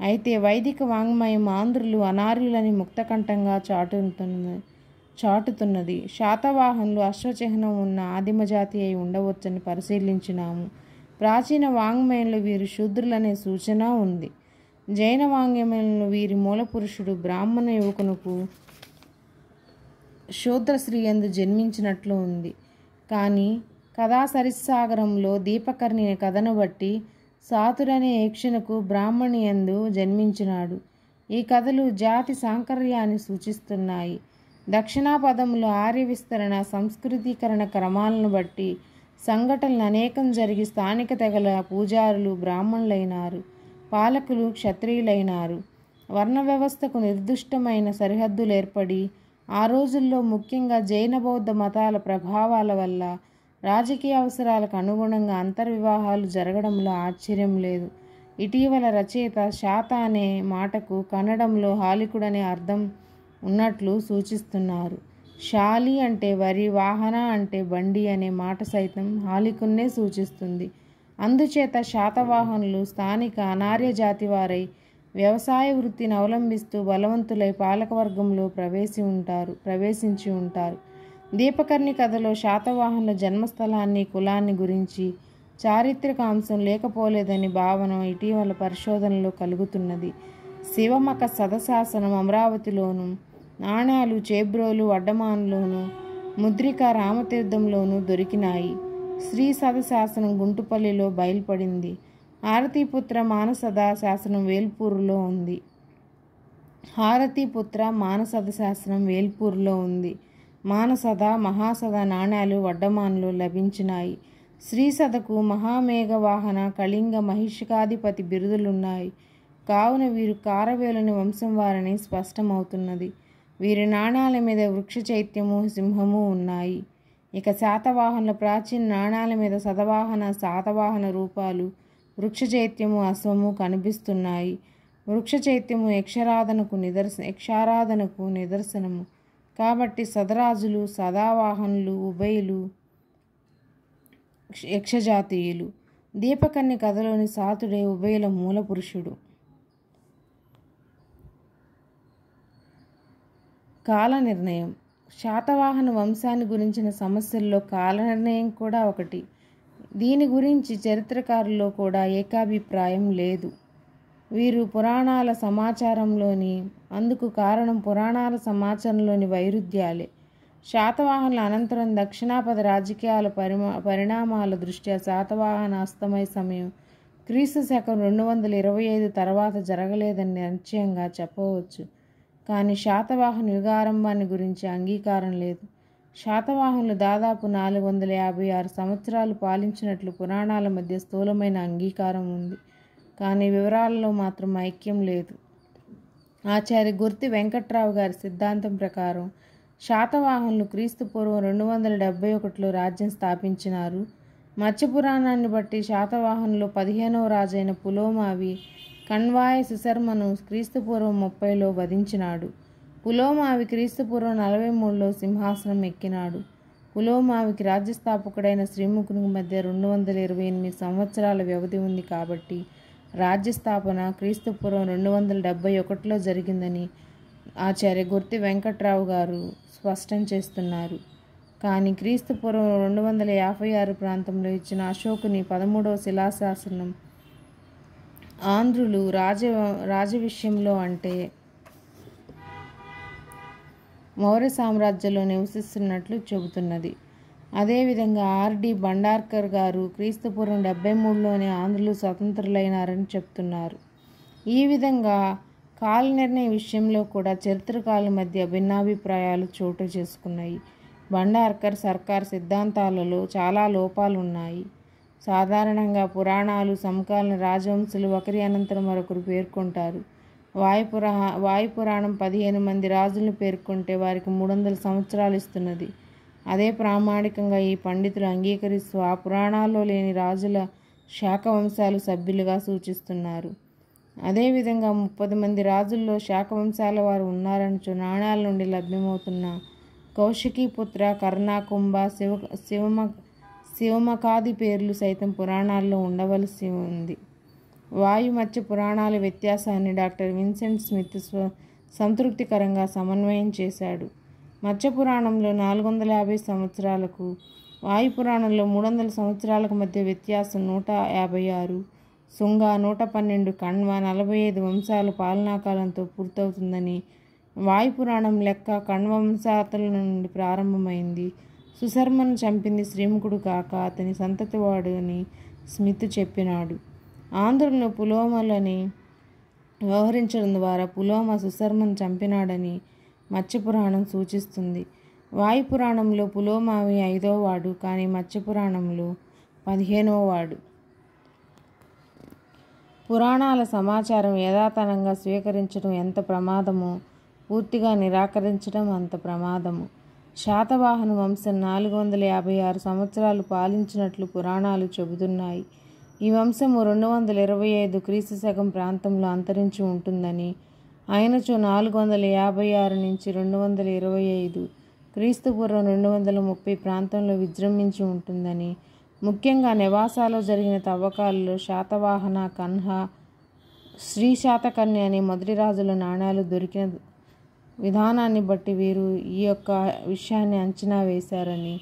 అయితే వైదిక వాంగ్మయం ఆంధ్రులు అనార్యులని ముక్తకంఠంగా చాటుతున్నది. శాతవాహనులు అశ్వచిహ్నం ఉన్న ఆదిమజాతి అయి ఉండవచ్చని పరిశీలించినాము. ప్రాచీన వాంగ్మయంలో వీరు శూద్రులనే సూచన ఉంది. జైన వాంగ్మయంలో వీరి మూలపురుషుడు బ్రాహ్మణ యువకునకు శూద్ర స్త్రీయందు జన్మించినట్లు ఉంది. కానీ కథాసరిస్సాగరంలో దీపకర్ణి కథను బట్టి సాతుడనే యక్షునకు బ్రాహ్మణియందు జన్మించినాడు. ఈ కథలు జాతి సాంకర్యాన్ని సూచిస్తున్నాయి. దక్షిణాపదములు ఆర్య విస్తరణ, సంస్కృతీకరణ క్రమాలను బట్టి సంఘటనలు అనేకం జరిగి స్థానిక తెగల పూజారులు బ్రాహ్మణులైనారు, పాలకులు క్షత్రియులైనారు. వర్ణ వ్యవస్థకు నిర్దిష్టమైన సరిహద్దులు ఏర్పడి ఆ రోజుల్లో ముఖ్యంగా జైన బౌద్ధ మతాల ప్రభావాల వల్ల రాజకీయ అవసరాలకు అనుగుణంగా అంతర్వివాహాలు జరగడంలో ఆశ్చర్యం లేదు. ఇటీవల రచయిత శాత అనే మాటకు కన్నడంలో హాలికుడనే అర్థం ఉన్నట్లు సూచిస్తున్నారు. శాలి అంటే వరి, వాహన అంటే బండి అనే మాట సైతం హాలికున్నే సూచిస్తుంది. అందుచేత శాతవాహనులు స్థానిక అనార్య జాతి వారై వ్యవసాయ వృత్తిని అవలంబిస్తూ బలవంతులై పాలకవర్గంలో ప్రవేశించి ఉంటారు. దీపకర్ణి కథలో శాతవాహనుల జన్మస్థలాన్ని, కులాన్ని గురించి చారిత్రక అంశం లేకపోలేదని భావన ఇటీవల పరిశోధనలో కలుగుతున్నది. శివమక సదశాసనం అమరావతిలోను, నాణాలు చేబ్రోలు వడ్డమాన్లోను, ముద్రిక రామతీర్థంలోనూ దొరికినాయి. శ్రీ సదశాసనం గుంటుపల్లిలో బయలుపడింది. హారతీపుత్ర మానసద శాసనం వేల్పూరులో ఉంది. మానసద, మహాసద నాణ్యాలు వడ్డమాన్లో లభించినాయి. శ్రీసదకు మహామేఘవాహన, కళింగ, మహిషికాధిపతి బిరుదులున్నాయి. కావున వీరు కారవేలుని వంశం వారని స్పష్టమవుతున్నది. వీరి నాణాల మీద వృక్ష చైత్యము, సింహము ఉన్నాయి. ఇక శాతవాహనుల ప్రాచీన నాణాల మీద సదవాహన, శాతవాహన రూపాలు, వృక్ష చైత్యము, అశ్వము కనిపిస్తున్నాయి. వృక్ష చైత్యము యక్షారాధనకు నిదర్శనము. కాబట్టి సదరాజులు, సదావాహనులు ఉభయులు యక్షజాతీయులు. దీపకర్ణి కథలోని సాతుడే ఉభయుల మూల పురుషుడు. కాల నిర్ణయం. శాతవాహన వంశాన్ని గురించిన సమస్యల్లో కాల నిర్ణయం కూడా ఒకటి. దీని గురించి చరిత్రకారుల్లో కూడా ఏకాభిప్రాయం లేదు. వీరు పురాణాల సమాచారంలోని అందుకు కారణం పురాణాల సమాచారంలోని వైరుధ్యాలే. శాతవాహనుల అనంతరం దక్షిణాపద రాజకీయాల పరిణామాల దృష్ట్యా శాతవాహన అస్తమయ సమయం క్రీస్తు శకం 225 తర్వాత జరగలేదని నిశ్చయంగా చెప్పవచ్చు. కానీ శాతవాహన యుగారంభాన్ని గురించి అంగీకారం లేదు. శాతవాహనులు దాదాపు 456 సంవత్సరాలు పాలించినట్లు పురాణాల మధ్య స్థూలమైన అంగీకారం ఉంది. కానీ వివరాలలో మాత్రం ఐక్యం లేదు. ఆచార్య గుర్తి వెంకట్రావు గారి సిద్ధాంతం ప్రకారం శాతవాహనులు క్రీస్తుపూర్వం 271లో రాజ్యం స్థాపించినారు. మత్స్య పురాణాన్ని బట్టి శాతవాహనులు 15వ రాజైన పులోమావి కణ్వాయ సుశర్మను క్రీస్తుపూర్వం 30లో వధించినాడు. పులోమావి క్రీస్తుపూర్వం 43లో సింహాసనం ఎక్కినాడు. పులోమావికి రాజ్యస్థాపకుడైన శ్రీముఖునికి మధ్య 228 సంవత్సరాల వ్యవధి ఉంది. కాబట్టి రాజ్యస్థాపన క్రీస్తుపూర్వం 271లో జరిగిందని ఆచార్య గుర్తి వెంకట్రావు గారు స్పష్టం చేస్తున్నారు. కానీ క్రీస్తుపూర్వం 256 ప్రాంతంలో ఇచ్చిన అశోకుని 13వ శిలాశాసనం ఆంధ్రులు రాజవిషయంలో అంటే మౌర్య సామ్రాజ్యంలో నివసిస్తున్నట్లు చెబుతున్నది. అదేవిధంగా ఆర్డి భండార్కర్ గారు క్రీస్తుపూర్వం 73లోనే ఆంధ్రులు స్వతంత్రులైనారని చెప్తున్నారు. ఈ విధంగా కాల నిర్ణయ విషయంలో కూడా చరిత్రకారుల మధ్య భిన్నాభిప్రాయాలు చోటు చేసుకున్నాయి. భండార్కర్ సర్కార్ సిద్ధాంతాలలో చాలా లోపాలు ఉన్నాయి. సాధారణంగా పురాణాలు, సమకాలీన రాజవంశులు ఒకరి అనంతరం మరొకరు పేర్కొంటారు. వాయుపురాణం 15 మంది రాజులను పేర్కొంటే వారికి 300 సంవత్సరాలు ఇస్తున్నది. అదే ప్రామాణికంగా ఈ పండితులు అంగీకరిస్తూ ఆ పురాణాల్లో లేని రాజుల శాకవంశాలు సభ్యులుగా సూచిస్తున్నారు. అదేవిధంగా 30 మంది రాజుల్లో శాకవంశాల వారు ఉన్నారనుచు నాణ్యాల నుండి లభ్యమవుతున్న కౌశికీపుత్ర, కర్ణ, శివమకాది పేర్లు సైతం పురాణాల్లో ఉండవలసి ఉంది. వాయుమత్స్య పురాణాల వ్యత్యాసాన్ని డాక్టర్ విన్సెంట్ స్మిత్ సంతృప్తికరంగా సమన్వయం చేశాడు. మత్స్యపురాణంలో 450 సంవత్సరాలకు, వాయుపురాణంలో 300 సంవత్సరాలకు మధ్య వ్యత్యాసం 156, శుంగ 112, కణ్వ 45 వంశాల పాలనాకాలంతో పూర్తవుతుందని వాయుపురాణం లెక్క కణ్వ వంశాతుల నుండి ప్రారంభమైంది. సుశర్మను చంపింది శ్రీముఖుడు కాక అతని సంతతివాడు అని స్మిత్ చెప్పినాడు. ఆంధ్రులను పులోమలని వ్యవహరించడం ద్వారా పులోమ సుశర్మను చంపినాడని మత్స్యపురాణం సూచిస్తుంది. వాయుపురాణంలో పులోమావి 5వ వాడు, కానీ మత్స్యపురాణంలో 15వ వాడు. పురాణాల సమాచారం యథాతథంగా స్వీకరించడం ఎంత ప్రమాదమో పూర్తిగా నిరాకరించడం అంత ప్రమాదము. శాతవాహన వంశం 456 సంవత్సరాలు పాలించినట్లు పురాణాలు చెబుతున్నాయి. ఈ వంశము 225 క్రీస్తు శకం ప్రాంతంలో అంతరించి ఉంటుందని, అయినచో 456 నుంచి 225 క్రీస్తుపూర్వం 230 ప్రాంతంలో విజృంభించి ఉంటుందని, ముఖ్యంగా నెవాసాలో జరిగిన తవ్వకాలలో శాతవాహన, కన్హ, శ్రీ శాతకర్ణి అనే మొదటి రాజుల నాణ్యాలు దొరికిన విధానాన్ని బట్టి వీరు ఈ యొక్క విషయాన్ని అంచనా వేశారని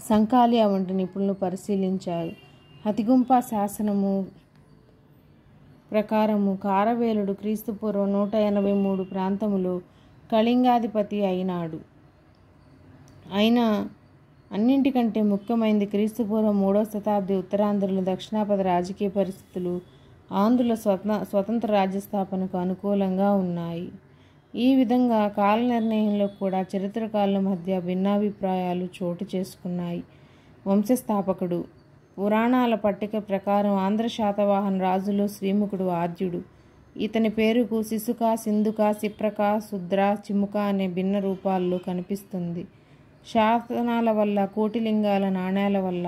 సంకాలియా వంటి నిపుణులు పరిశీలించారు. హతిగుంప శాసనము ప్రకారము కారవేలుడు క్రీస్తుపూర్వం 183 ప్రాంతములో కళింగాధిపతి అయినాడు. అయినా అన్నింటికంటే ముఖ్యమైనది క్రీస్తుపూర్వం 3వ శతాబ్ది ఉత్తరాంధ్రలో దక్షిణాపథ రాజకీయ పరిస్థితులు ఆంధ్రుల స్వతంత్ర రాజ్యస్థాపనకు అనుకూలంగా ఉన్నాయి. ఈ విధంగా కాల నిర్ణయంలో కూడా చరిత్రకారుల మధ్య భిన్నాభిప్రాయాలు చోటు చేసుకున్నాయి. వంశస్థాపకుడు పురాణాల పట్టిక ప్రకారం ఆంధ్ర శాతవాహన రాజులో శ్రీముఖుడు ఆద్యుడు. ఇతని పేరుకు శిశుక, సింధుక, సిప్రక, శుద్ర, చిముక అనే భిన్న రూపాల్లో కనిపిస్తుంది. శాసనాల వల్ల, కోటిలింగాల నాణ్యాల వల్ల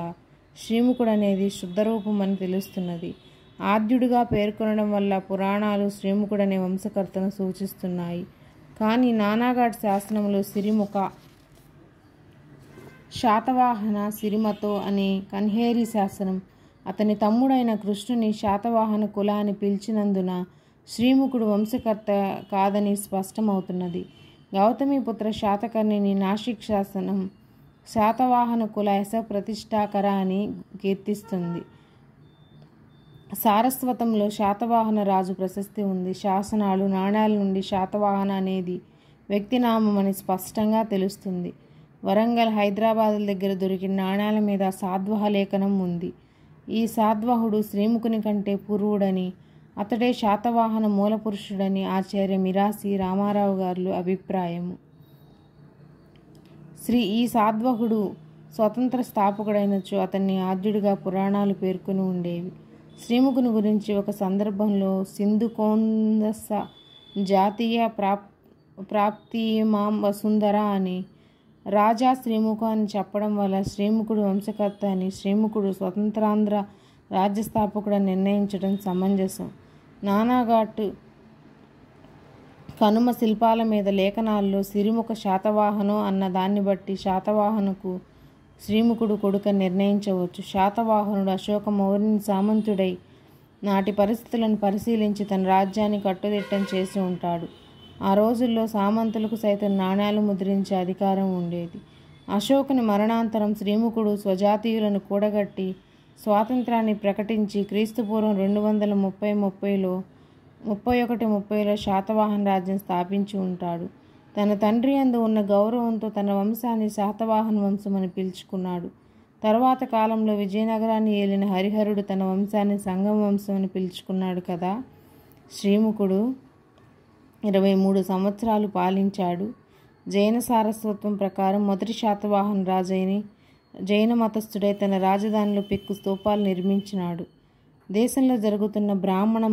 శ్రీముఖుడు అనేది శుద్ధరూపం అని తెలుస్తున్నది. ఆద్యుడిగా పేర్కొనడం వల్ల పురాణాలు శ్రీముఖుడనే వంశకర్తను సూచిస్తున్నాయి. కానీ నానాఘాట్ శాసనంలో సిరిముఖ, శాతవాహన సిరిమతో అనే కన్హేరి శాసనం అతని తమ్ముడైన కృష్ణుని శాతవాహన కుల అని పిలిచినందున శ్రీముఖుడు వంశకర్త కాదని స్పష్టమవుతున్నది. గౌతమిపుత్ర శాతకర్ణిని నాసిక్ శాసనం శాతవాహన కుల యశప్రతిష్ఠాకర అని కీర్తిస్తుంది. సారస్వతంలో శాతవాహన రాజు ప్రశస్తి ఉంది. శాసనాలు, నాణ్యాల నుండి శాతవాహన అనేది వ్యక్తినామం అని స్పష్టంగా తెలుస్తుంది. వరంగల్, హైదరాబాదుల దగ్గర దొరికిన నాణ్యాల మీద సాద్వహ లేఖనం ఉంది. ఈ సాద్వహుడు శ్రీముఖుని కంటే పూర్వుడని, అతడే శాతవాహన మూలపురుషుడని ఆచార్య మిరాసి రామారావు గారు అభిప్రాయము. ఈ సాద్వహుడు స్వతంత్ర స్థాపకుడైనచో అతన్ని ఆద్యుడిగా పురాణాలు పేర్కొని ఉండేవి. శ్రీముఖుని గురించి ఒక సందర్భంలో సింధుకోందస జాతీయ ప్రాప్తిమాం వసుంధర అని రాజా శ్రీముఖ అని చెప్పడం వల్ల శ్రీముఖుడు వంశకర్త అని, శ్రీముఖుడు స్వతంత్రాంధ్ర రాజ్యస్థాపకుడని నిర్ణయించడం సమంజసం. నానాఘాట్ కనుమ శిల్పాల మీద లేఖనాల్లో సిరిముఖ శాతవాహనో అన్న దాన్ని బట్టి శాతవాహనకు శ్రీముఖుడు కొడుకని నిర్ణయించవచ్చు. శాతవాహనుడు అశోక మౌర్యుని సామంతుడై నాటి పరిస్థితులను పరిశీలించి తన రాజ్యాన్ని కట్టుదిట్టం చేసి ఉంటాడు. ఆ రోజుల్లో సామంతులకు సైతం నాణ్యాలు ముద్రించే అధికారం ఉండేది. అశోకుని మరణాంతరం శ్రీముఖుడు స్వజాతీయులను కూడగట్టి స్వాతంత్రాన్ని ప్రకటించి క్రీస్తుపూర్వం 231-30లో శాతవాహన రాజ్యం స్థాపించి ఉంటాడు. తన తండ్రి యందు ఉన్న గౌరవంతో తన వంశాన్ని శాతవాహన వంశం అని పిలుచుకున్నాడు. తరువాత కాలంలో విజయనగరాన్ని ఏలిన హరిహరుడు తన వంశాన్ని సంగమ వంశం అని పిలుచుకున్నాడు కదా. శ్రీముఖుడు 23 సంవత్సరాలు పాలించాడు. జైన సారస్వతం ప్రకారం మొదటి శాతవాహన రాజైని జైన మతస్థుడై తన రాజధానిలో పెక్కు స్తూపాలు నిర్మించినాడు. దేశంలో జరుగుతున్న బ్రాహ్మణ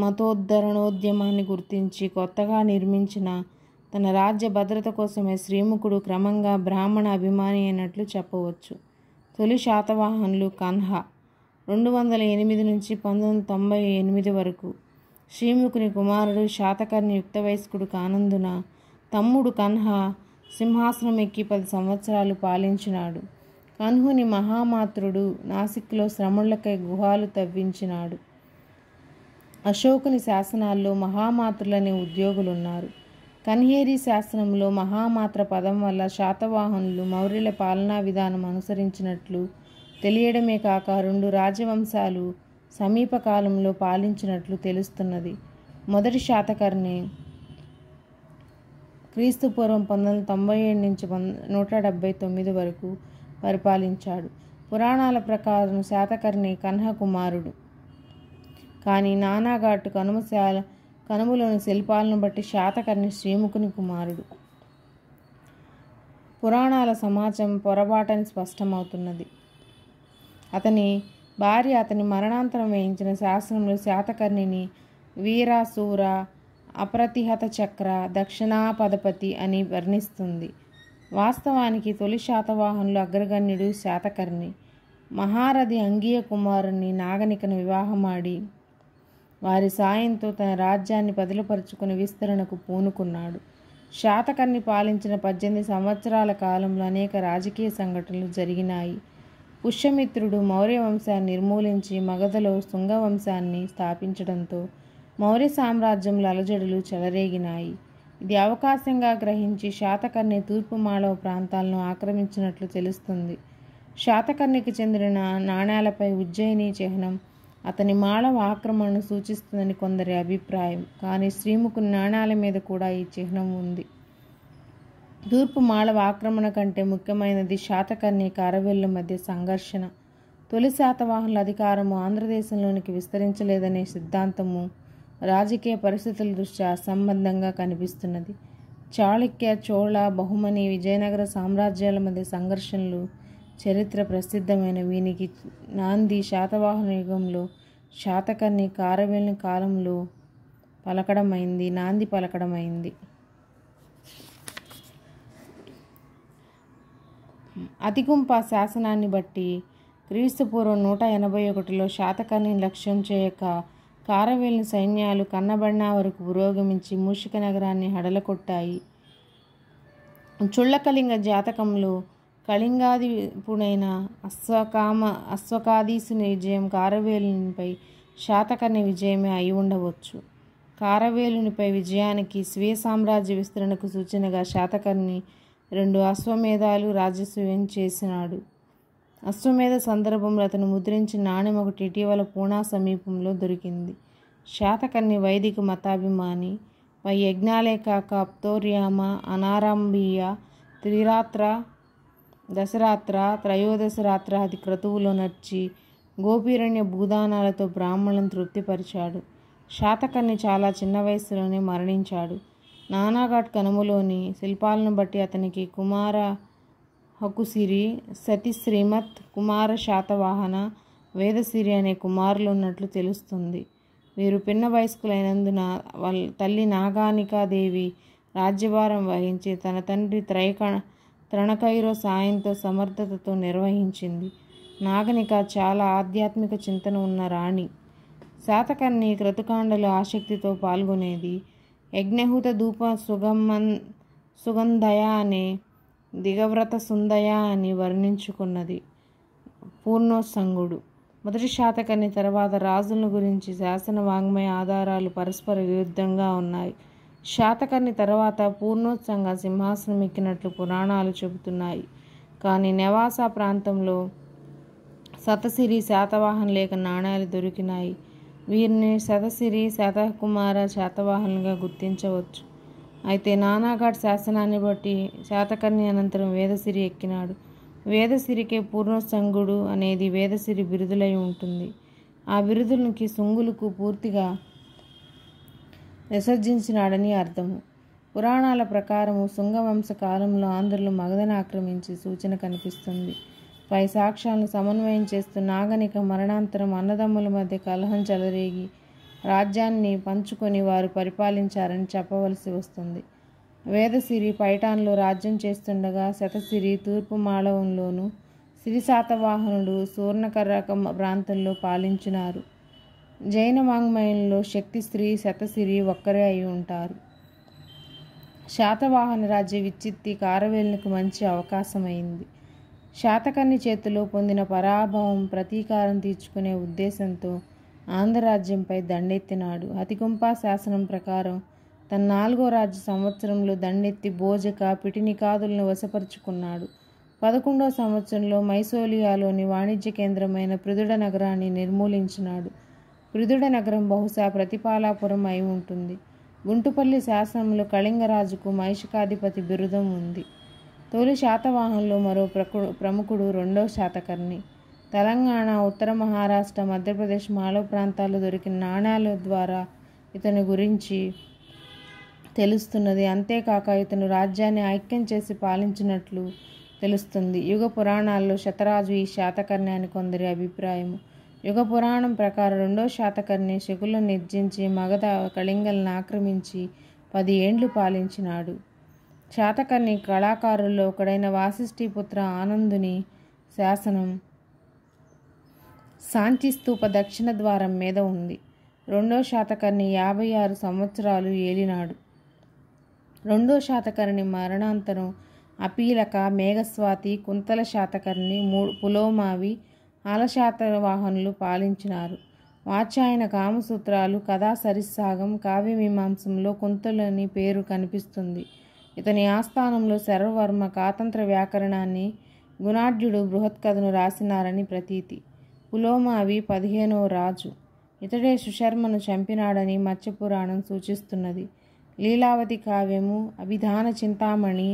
మతోద్ధరణోద్యమాన్ని గుర్తించి కొత్తగా నిర్మించిన తన రాజ్య భద్రత కోసమే శ్రీముఖుడు క్రమంగా బ్రాహ్మణ అభిమాని అయినట్లు చెప్పవచ్చు. తొలి శాతవాహనులు కన్హా 208 నుంచి 1998 వరకు. శ్రీముఖుని కుమారుడు శాతకర్ణి యుక్త వయస్కుడు కానందున తమ్ముడు కన్హా సింహాసనం ఎక్కి 10 సంవత్సరాలు పాలించినాడు. కన్హుని మహామాత్రుడు నాసిక్లో శ్రమణులకై గుహాలు తవ్వించినాడు. అశోకుని శాసనాల్లో మహామాత్రులనే ఉద్యోగులున్నారు. కన్హేరి శాసనంలో మహామాత్ర పదం వల్ల శాతవాహనులు మౌర్యుల పాలనా విధానం అనుసరించినట్లు తెలియడమే కాక 2 రాజవంశాలు సమీప కాలంలో పాలించినట్లు తెలుస్తున్నది. మొదటి శాతకర్ణి క్రీస్తుపూర్వం 1997 నుంచి 179 వరకు పరిపాలించాడు. పురాణాల ప్రకారం శాతకర్ణి కన్హ కుమారుడు. కానీ నానాఘాటు కనుమలోని శిల్పాలను బట్టి శాతకర్ణి శ్రీముఖుని కుమారుడు. పురాణాల సమాజం పొరబాటని స్పష్టమవుతున్నది. అతని భార్య అతని మరణాంతరం వేయించిన శాసనంలో శాతకర్ణిని వీరాసూర అప్రతిహత చక్ర దక్షిణాపదపతి అని వర్ణిస్తుంది. వాస్తవానికి తొలి శాతవాహనులు అగ్రగణ్యుడు శాతకర్ణి. మహారథి అంగీయ కుమారుణ్ణి నాగనికను వివాహమాడి వారి సాయంతో తన రాజ్యాన్ని పదిలపరుచుకుని విస్తరణకు పూనుకున్నాడు. శాతకర్ణి పాలించిన 18 సంవత్సరాల కాలంలో అనేక రాజకీయ సంఘటనలు జరిగినాయి. పుష్యమిత్రుడు మౌర్య వంశాన్ని నిర్మూలించి మగధలో శుంగ వంశాన్ని స్థాపించడంతో మౌర్య సామ్రాజ్యంలో అలజడులు చెలరేగినాయి. ఇది అవకాశంగా గ్రహించి శాతకర్ణి తూర్పు మాళవ ప్రాంతాలను ఆక్రమించినట్లు తెలుస్తుంది. శాతకర్ణికి చెందిన నాణేలపై ఉజ్జయిని చిహ్నం అతని మాళవ ఆక్రమణను సూచిస్తుందని కొందరి అభిప్రాయం. కానీ శ్రీముఖుని నాణేల మీద కూడా ఈ చిహ్నం ఉంది. తూర్పు మాళవ ఆక్రమణ కంటే ముఖ్యమైనది శాతకర్ణి కారవేళ్ల మధ్య సంఘర్షణ. తొలి శాతవాహనుల అధికారము ఆంధ్రదేశంలోనికి విస్తరించలేదనే సిద్ధాంతము రాజకీయ పరిస్థితుల దృష్ట్యా అసంబద్ధంగా కనిపిస్తున్నది. చాళుక్య, చోళ, బహుమని, విజయనగర సామ్రాజ్యాల మధ్య సంఘర్షణలు చరిత్ర ప్రసిద్ధమైన వీనికి నాంది శాతవాహన యుగంలో శాతకర్ణి కారవేలుని కాలంలో నాంది పలకడమైంది. అతిగుంప శాసనాన్ని బట్టి క్రీస్తుపూర్వం 181లో శాతకర్ణిని లక్ష్యం చేయక కారవేలుని సైన్యాలు కన్నబడినా వరకు పురోగమించి మూషిక నగరాన్ని హడలకొట్టాయి. చుళ్ళకళింగ జాతకంలో కళింగాధిపుడైన అశ్వకాదీసుని విజయం కారవేలునిపై శాతకర్ణి విజయమే అయి ఉండవచ్చు. కారవేలునిపై విజయానికి స్వీయ సామ్రాజ్య విస్తరణకు సూచనగా శాతకర్ణి 2 అశ్వమేధాలు రాజసూయం చేసినాడు. అశ్వమేధ సందర్భంలో అతను ముద్రించిన నాణెం ఒకటి ఇటీవల పూనా సమీపంలో దొరికింది. శాతకర్ణి వైదిక మతాభిమాని. పై యజ్ఞాలే కాక అప్తోర్యామ, అనారంభీయ, త్రిరాత్ర, దశరాత్ర, త్రయోదశరాత్రాది క్రతువులో నర్చి గోపీరణ్య భూదానాలతో బ్రాహ్మణులను తృప్తిపరిచాడు. శాతకర్ణి చాలా చిన్న వయస్సులోనే మరణించాడు. నానాఘాట్ కనుమలోని శిల్పాలను బట్టి అతనికి కుమార హకుసిరి, సతి శ్రీమత్, కుమార శాతవాహన, వేదసిరి అనే కుమారులు ఉన్నట్లు తెలుస్తుంది. వీరు పిన్న వయస్కులైనందున వాళ్ళ తల్లి నాగానికాదేవి రాజ్యభారం వహించి తన తండ్రి త్రణకైరో సాయంతో సమర్థతతో నిర్వహించింది. నాగనిక చాలా ఆధ్యాత్మిక చింతన ఉన్న రాణి. శాతకర్ణి క్రతుకాండలో ఆసక్తితో పాల్గొనేది. యజ్ఞహూత ధూప సుగంధయ అనే దిగవ్రత సుందయ అని వర్ణించుకున్నది. పూర్ణోత్సంగుడు. మొదటి శాతకర్ణి తర్వాత రాజులను గురించి శాసన వాంగ్మయ ఆధారాలు పరస్పర విరుద్ధంగా ఉన్నాయి. శాతకర్ణి తర్వాత పూర్ణోత్సంగ సింహాసనం ఎక్కినట్లు పురాణాలు చెబుతున్నాయి. కానీ నెవాసా ప్రాంతంలో శతసిరి శాతవాహన లేఖ నాణేలు దొరికినాయి. వీరిని శతసిరి, శతకుమార శాతవాహనులుగా గుర్తించవచ్చు. అయితే నానాఘాట్ శాసనాన్ని బట్టి శాతకర్ణి అనంతరం వేదసిరి ఎక్కినాడు. వేదసిరికే పూర్ణోత్సంగుడు అనేది వేదసిరి బిరుదులై ఉంటుంది. ఆ బిరుదులకి శుంగులకు పూర్తిగా విసర్జించినాడని అర్థము. పురాణాల ప్రకారము శుంగవంశ కాలంలో ఆంధ్రులు మగధను ఆక్రమించి సూచన కనిపిస్తుంది. పై సాక్ష్యాలను సమన్వయం చేస్తూ నాగనిక మరణాంతరం అన్నదమ్ముల మధ్య కలహం చెలరేగి రాజ్యాన్ని పంచుకొని వారు పరిపాలించారని చెప్పవలసి వస్తుంది. వేదసిరి పైఠాన్లో రాజ్యం చేస్తుండగా శతసిరి తూర్పు మాళవంలోను, సిరి శాతవాహనుడు సువర్ణకర్ర ప్రాంతంలో పాలించినారు. జైన వాంగ్మయంలో శక్తిశ్రీ శతసిరి ఒక్కరే అయి ఉంటారు. శాతవాహన రాజ్య విచ్చిత్తి కారవేలునికి మంచి అవకాశమైంది. శాతకర్ణి చేతిలో పొందిన పరాభవం ప్రతీకారం తీర్చుకునే ఉద్దేశంతో ఆంధ్రరాజ్యంపై దండెత్తినాడు. అతిగుంప శాసనం ప్రకారం తన 4వ రాజ్య సంవత్సరంలో దండెత్తి భోజక పిటినికాదులను వశపరుచుకున్నాడు. 11వ సంవత్సరంలో మైసోలియాలోని వాణిజ్య కేంద్రమైన పృథుడ నగరాన్ని నిర్మూలించినాడు. పృథుడ నగరం బహుశా ప్రతిపాలాపురం అయి ఉంటుంది. గుంటుపల్లి శాసనంలో కళింగరాజుకు మైషకాధిపతి బిరుదం ఉంది. తొలి శాతవాహనంలో మరో ప్రముఖుడు 2వ శాతకర్ణి. తెలంగాణ, ఉత్తర మహారాష్ట్ర, మధ్యప్రదేశ్, మాళవ ప్రాంతాల్లో దొరికిన నాణ్యాల ద్వారా ఇతని గురించి తెలుస్తున్నది. అంతేకాక ఇతను రాజ్యాన్ని ఐక్యం చేసి పాలించినట్లు తెలుస్తుంది. యుగ పురాణాల్లో శతరాజు ఈ శాతకర్ణి అని కొందరి అభిప్రాయము. యుగ పురాణం ప్రకారం 2వ శాతకర్ణి శకులను నిర్జించి మగధ కళింగలను ఆక్రమించి 10 ఏండ్లు పాలించినాడు. శాతకర్ణి కళాకారుల్లో ఒకడైన వాసిష్ఠీపుత్ర ఆనందుని శాసనం సాంచిస్తూప దక్షిణ ద్వారం మీద ఉంది. 2వ శాతకర్ణి 56 సంవత్సరాలు ఏలినాడు. 2వ శాతకర్ణి మరణాంతరం అపీలక, మేఘస్వాతి, కుంతల శాతకర్ణి, పులోమావి, ఆలశాతవాహనులు పాలించినారు. వాత్స్యాయన కామసూత్రాలు, కథా సరిస్సాగం, కావ్యమీమాంసంలో కుంతలని పేరు కనిపిస్తుంది. ఇతని ఆస్థానంలో శర్వవర్మ కాతంత్ర వ్యాకరణాన్ని, గుణాఢ్యుడు బృహత్కథను రాసినారని ప్రతీతి. పులోమావి 15వ రాజు. ఇతడే సుశర్మను చంపినాడని మత్స్యపురాణం సూచిస్తున్నది. లీలావతి కావ్యము, అభిధాన చింతామణి,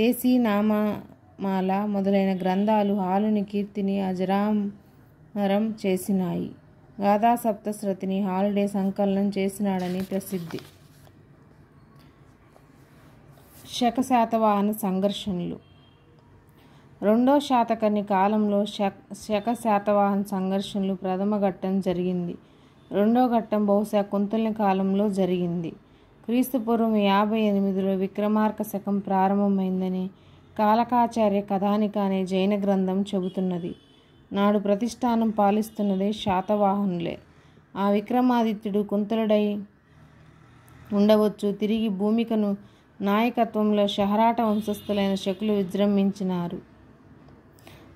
దేశీనామమాల మొదలైన గ్రంథాలు హాలుని కీర్తిని అజరామరం చేసినాయి. గాథా సప్తశతిని హాలుడే సంకలనం చేసినాడని ప్రసిద్ధి. శక శాతవాహన సంఘర్షణలు. 2వ శాతకర్ణి కాలంలో శక శాతవాహన సంఘర్షణలు ప్రథమ ఘట్టం జరిగింది. 2వ ఘట్టం బహుశా కుంతలని కాలంలో జరిగింది. క్రీస్తుపూర్వం 58లో విక్రమార్క శకం ప్రారంభమైందని కాలకాచార్య కథానిక అనే జైన గ్రంథం చెబుతున్నది. నాడు ప్రతిష్టానం పాలిస్తున్నదే శాతవాహనులే. ఆ విక్రమాదిత్యుడు కుంతలుడై ఉండవచ్చు. తిరిగి భూమికను నాయకత్వంలో షహరాట వంశస్థులైన శకులు విజృంభించినారు.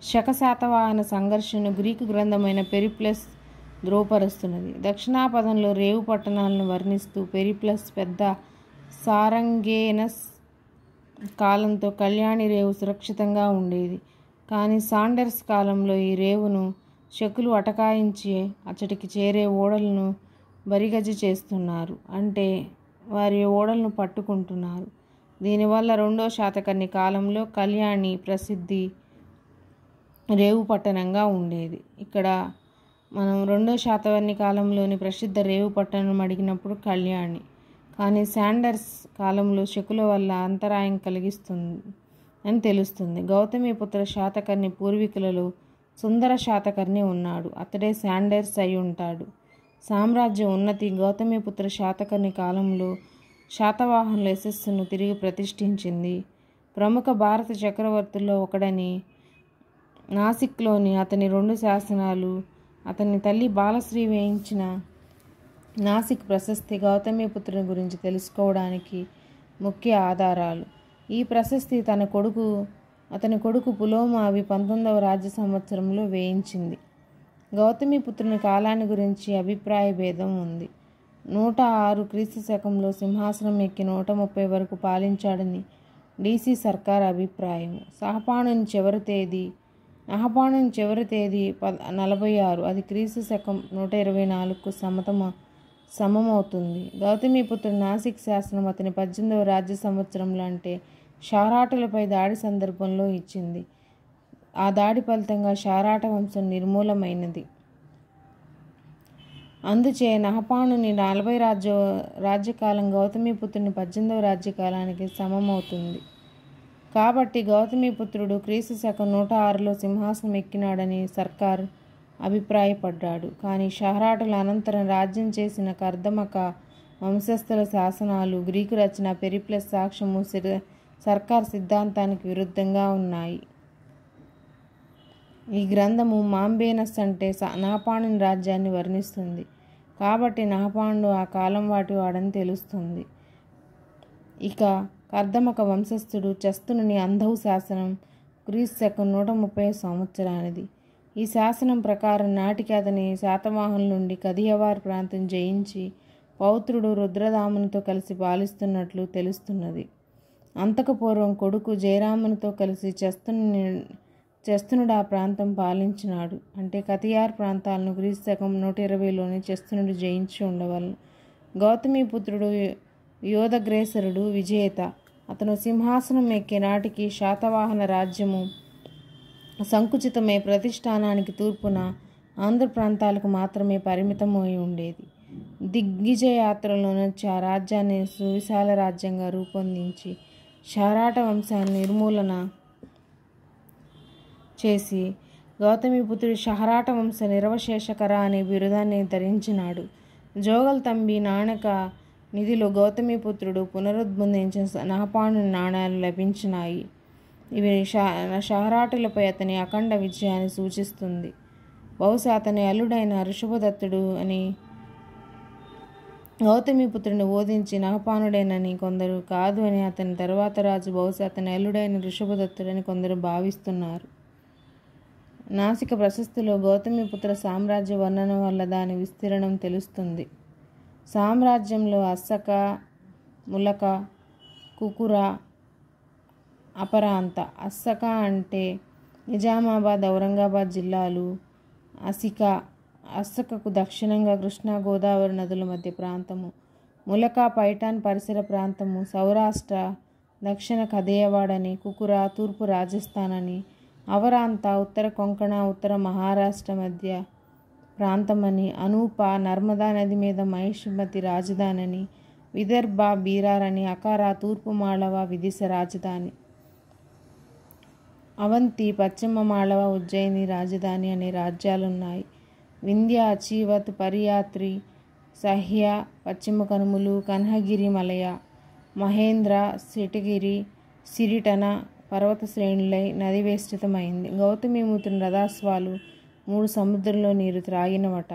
శక శాతవాహన సంఘర్షణను గ్రీకు గ్రంథమైన పెరిప్లస్ ధ్రువపరుస్తున్నది. దక్షిణాపథంలో రేవు పట్టణాలను వర్ణిస్తూ పెరిప్లస్ పెద్ద సారంగేనస్ కాలంతో కళ్యాణి రేవు సురక్షితంగా ఉండేది. కానీ సాండర్స్ కాలంలో ఈ రేవును శకులు అటకాయించి అచ్చటికి చేరే ఓడలను బరిగజి చేస్తున్నారు. అంటే వారి ఓడలను పట్టుకుంటున్నారు. దీనివల్ల 2వ శాతకర్ణి కాలంలో కళ్యాణి ప్రసిద్ధి రేవు పట్టణంగా ఉండేది. ఇక్కడ మనం 2వ శాతకర్ణి కాలంలోని ప్రసిద్ధ రేవు పట్టణం అడిగినప్పుడు కళ్యాణి. కానీ శాండర్స్ కాలంలో శకుల వల్ల అంతరాయం కలిగిస్తుంది అని తెలుస్తుంది. గౌతమిపుత్ర శాతకర్ణి పూర్వీకులలో సుందర శాతకర్ణి ఉన్నాడు. అతడే శాండర్స్ అయి ఉంటాడు. సామ్రాజ్య ఉన్నతి గౌతమిపుత్ర శాతకర్ణి కాలంలో శాతవాహనుల యశస్సును తిరిగి ప్రతిష్ఠించింది. ప్రముఖ భారత చక్రవర్తుల్లో ఒకడని నాసిక్లోని అతని 2 శాసనాలు, అతని తల్లి బాలశ్రీ వేయించిన నాసిక్ ప్రశస్తి గౌతమిపుత్రుని గురించి తెలుసుకోవడానికి ముఖ్య ఆధారాలు. ఈ ప్రశస్తి అతని కొడుకు పులోమావి 19వ రాజ్య సంవత్సరంలో వేయించింది. గౌతమిపుత్రుని కాలాన్ని గురించి అభిప్రాయ భేదం ఉంది. 106 క్రీస్తు శకంలో సింహాసనం ఎక్కి 130 వరకు పాలించాడని DC సర్కార్ అభిప్రాయం. నహపాణుని చివరి తేదీ 46, అది క్రీస్తు శకం 124కు సమమవుతుంది. గౌతమిపుత్రుడు నాసిక్ శాసనం అతని 18వ రాజ్య సంవత్సరంలో, అంటే షారాటులపై దాడి సందర్భంలో ఇచ్చింది. ఆ దాడి ఫలితంగా షారాట వంశం నిర్మూలమైనది. అందుచే నహపాణుని 40 రాజ్యకాలం గౌతమిపుత్రుని 18వ రాజ్యకాలానికి సమమవుతుంది. కాబట్టి గౌతమిపుత్రుడు క్రీస్తు శకం 106లో సింహాసనం ఎక్కినాడని సర్కార్ అభిప్రాయపడ్డాడు. కానీ షహరాటుల అనంతరం రాజ్యం చేసిన కర్దమక వంశస్థుల శాసనాలు, గ్రీకు రచన పెరిప్లస్ సాక్ష్యము సర్కార్ సిద్ధాంతానికి విరుద్ధంగా ఉన్నాయి. ఈ గ్రంథము మాంబేనస్ అంటే నహపాండుని రాజ్యాన్ని వర్ణిస్తుంది. కాబట్టి నహపాండు ఆ కాలం వాడని తెలుస్తుంది. ఇక కర్దమక వంశస్థుడు చస్తునుని అంధౌ శాసనం క్రీస్తు శకం 130 సంవత్సరానిది. ఈ శాసనం ప్రకారం నాటికి అతని శాతవాహనుల నుండి కదియవార్ ప్రాంతం జయించి పౌత్రుడు రుద్రదామునితో కలిసి పాలిస్తున్నట్లు తెలుస్తున్నది. అంతకు పూర్వం కొడుకు జయరామునితో కలిసి చస్తునుడు ఆ ప్రాంతం పాలించినాడు. అంటే కతియార్ ప్రాంతాలను క్రీస్తు శకం 120లోని చస్తునుడు జయించి ఉండవలను. గౌతమీపుత్రుడు యోధగ్రేసరుడు విజేత. అతను సింహాసనం ఎక్కే నాటికి శాతవాహన రాజ్యము సంకుచితమై ప్రతిష్టానానికి తూర్పున ఆంధ్ర ప్రాంతాలకు మాత్రమే పరిమితమై ఉండేది. దిగ్విజయ యాత్రలోనొచ్చి ఆ రాజ్యాన్ని సువిశాల రాజ్యంగా రూపొందించి షహరాట వంశాన్ని నిర్మూలన చేసి గౌతమీపుత్రుడు షహరాట వంశ నిరవశేషకర అనే బిరుదాన్ని ధరించినాడు. జోగల్ తంబి నాణక నిధిలో గౌతమీపుత్రుడు పునరుద్ధరించిన నహపాండుని నాణ్యాలు లభించినాయి. ఇవి షహరాటులపై అతని అఖండ విజయాన్ని సూచిస్తుంది. బహుశా అతని అల్లుడైన ఋషభదత్తుడు అని గౌతమీపుత్రుడిని ఓదించి నహపానుడేనని కొందరు, కాదు అని అతని తరువాత రాజు బహుశా అతని అల్లుడైన ఋషభదత్తుడని కొందరు భావిస్తున్నారు. నాసిక ప్రశస్తిలో గౌతమీపుత్ర సామ్రాజ్య వర్ణన వల్ల దాని విస్తీర్ణం తెలుస్తుంది. సామ్రాజ్యంలో అస్సక, ములక, కుకుర, అపరాంత. అస్సక అంటే నిజామాబాద్, ఔరంగాబాద్ జిల్లాలు. అస్సకకు దక్షిణంగా కృష్ణా గోదావరి నదుల మధ్య ప్రాంతము. ములక పైఠాన్ పరిసర ప్రాంతము. సౌరాష్ట్ర, దక్షిణ కదేయవాడని. కుకుర తూర్పు రాజస్థాన్ అని. అవరాంత ఉత్తర కొంకణ, ఉత్తర మహారాష్ట్ర మధ్య ప్రాంతమని. అనూప నర్మదా నది మీద మహిష్మతి రాజధాని. విదర్భ బీరార్ అని. అకార తూర్పు మాళవ విదిశ రాజధాని. అవంతి పశ్చిమ మాళవ ఉజ్జయిని రాజధాని అనే రాజ్యాలున్నాయి. వింధ్య, చీవత్, పరియాత్రి, సహ్య పశ్చిమ కనుమలు, కన్హగిరి మలయ, మహేంద్ర, శిటగిరి, సిరిటన పర్వత శ్రేణులై నది వేష్టితమైంది. గౌతమీపుత్రుని రథాశ్వాలు 3 సముద్రంలో నీరు త్రాగినవట.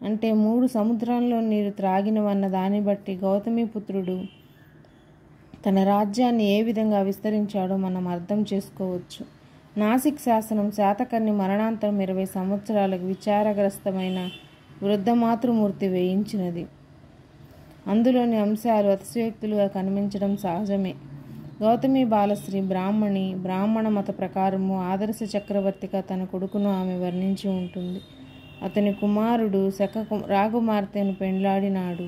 అంటే 3 సముద్రాల్లో నీరు త్రాగినవన్న దాన్ని బట్టి గౌతమీపుత్రుడు తన రాజ్యాన్ని ఏ విధంగా విస్తరించాడో మనం అర్థం చేసుకోవచ్చు. నాసిక్ శాసనం శాతకర్ణి మరణాంతరం 20 సంవత్సరాలకు విచారగ్రస్తమైన వృద్ధమాతృమూర్తి వేయించినది. అందులోని అంశాలు అతిశయోక్తులుగా కనిపించడం సహజమే. గౌతమి బాలశ్రీ బ్రాహ్మణ మత ప్రకారము ఆదర్శ చక్రవర్తిగా తన కొడుకును ఆమె వర్ణించి ఉంటుంది. అతని కుమారుడు రాకుమార్తెను పెండ్లాడినాడు.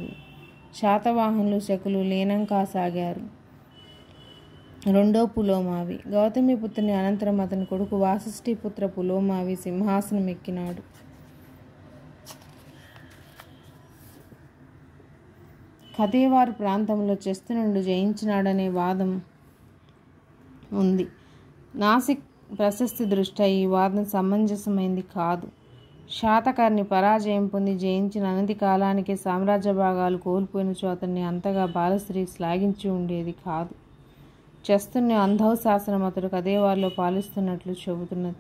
శాతవాహనులు శకులు లీనం కాసాగారు. 2వ పులోమావి. గౌతమీపుత్రుని అనంతరం అతని కొడుకు వాసిష్ఠీపుత్ర పులోమావి సింహాసనం ఎక్కినాడు. కథేవారు ప్రాంతంలో చస్తునుడు జయించినాడనే వాదం ఉంది. నాసిక్ ప్రశస్తి దృష్ట్యా ఈ వాదం సమంజసమైంది కాదు. శాతకర్ణి పరాజయం పొంది జయించిన అనతి కాలానికే సామ్రాజ్య భాగాలు కోల్పోయినచో అతన్ని అంతగా బాలశ్రీ శ్లాఘించి ఉండేది కాదు. చస్తుని అంధౌ శాసనం అతడు కథేవారిలో పాలిస్తున్నట్లు చెబుతున్నది.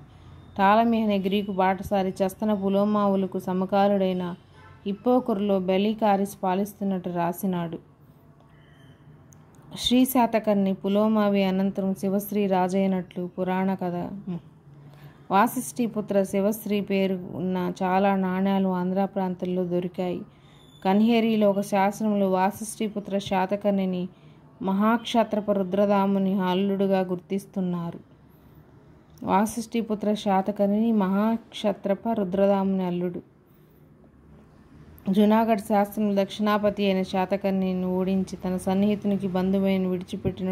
టాలమీ అనే గ్రీకు బాటసారి చస్తన పులోమావులకు సమకాలుడైన హిప్పోకుర్లో బెలీకారిస్ పాలిస్తున్నట్టు రాసినాడు. శ్రీ శాతకర్ణి పులోమావి అనంతరం శివశ్రీ రాజైనట్లు పురాణ కథ. వాసిష్ఠీపుత్ర శివశ్రీ పేరు ఉన్న చాలా నాణ్యాలు ఆంధ్ర ప్రాంతంలో దొరికాయి. కన్హేరిలో ఒక శాసనంలో వాసిష్ఠీపుత్ర శాతకర్ణిని మహాక్షత్రప రుద్రదాముని అల్లుడుగా గుర్తిస్తున్నారు. వాసిష్ఠీపుత్ర శాతకర్ణి మహాక్షత్రప రుద్రదాముని అల్లుడు. జునాగఢ్ శాస్త్రంలో దక్షిణాపతి అయిన శాతకర్ణిని ఓడించి తన సన్నిహితునికి బంధువైన విడిచిపెట్టిన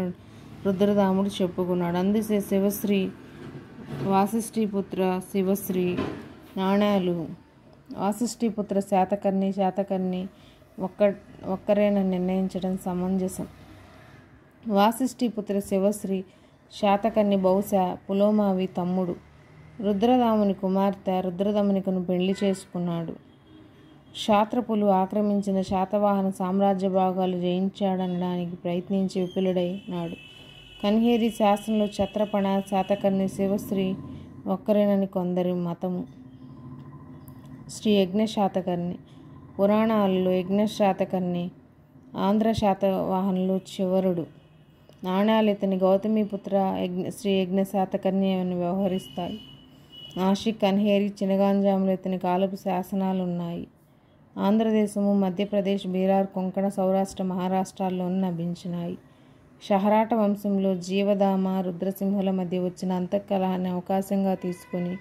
రుద్రదాముడు చెప్పుకున్నాడు. అందుకే శివశ్రీ వాసిష్ఠీపుత్ర శివశ్రీ నాణ్యాలు వాసిష్ఠీపుత్ర శాతకర్ణి ఒక్కరేనని నిర్ణయించడం సమంజసం. వాసిష్ఠీపుత్ర శివశ్రీ శాతకర్ణి బహుశా పులోమావి తమ్ముడు. రుద్రదాముని కుమార్తె రుద్రదమనికను పెళ్లి చేసుకున్నాడు. శాత్రపులు ఆక్రమించిన శాతవాహన సామ్రాజ్య భాగాలు జయించాడనడానికి ప్రయత్నించి విఫలుడైనాడు. కన్హేరి శాసనంలో ఛత్రపణ శాతకర్ణి శివశ్రీ ఒక్కరేనని కొందరి మతము. శ్రీ యజ్ఞ శాతకర్ణి పురాణాలలో యజ్ఞ శాతకర్ణి ఆంధ్ర శాతవాహనులు చివరుడు. నాణ్యాలు ఇతని గౌతమిపుత్ర శ్రీ యజ్ఞ శాతకర్ణి అని వ్యవహరిస్తాయి. నాసిక్, కన్హేరి, చినగాంజాంలో ఇతని కాలపు శాసనాలు ఉన్నాయి. ఆంధ్రదేశము, మధ్యప్రదేశ్, బీహార్, కొంకణ, సౌరాష్ట్ర, మహారాష్ట్రాల్లోనూ లభించినాయి. షహరాట వంశంలో జీవధామ, రుద్రసింహుల మధ్య వచ్చిన అంతఃకలహాన్ని అవకాశంగా తీసుకుని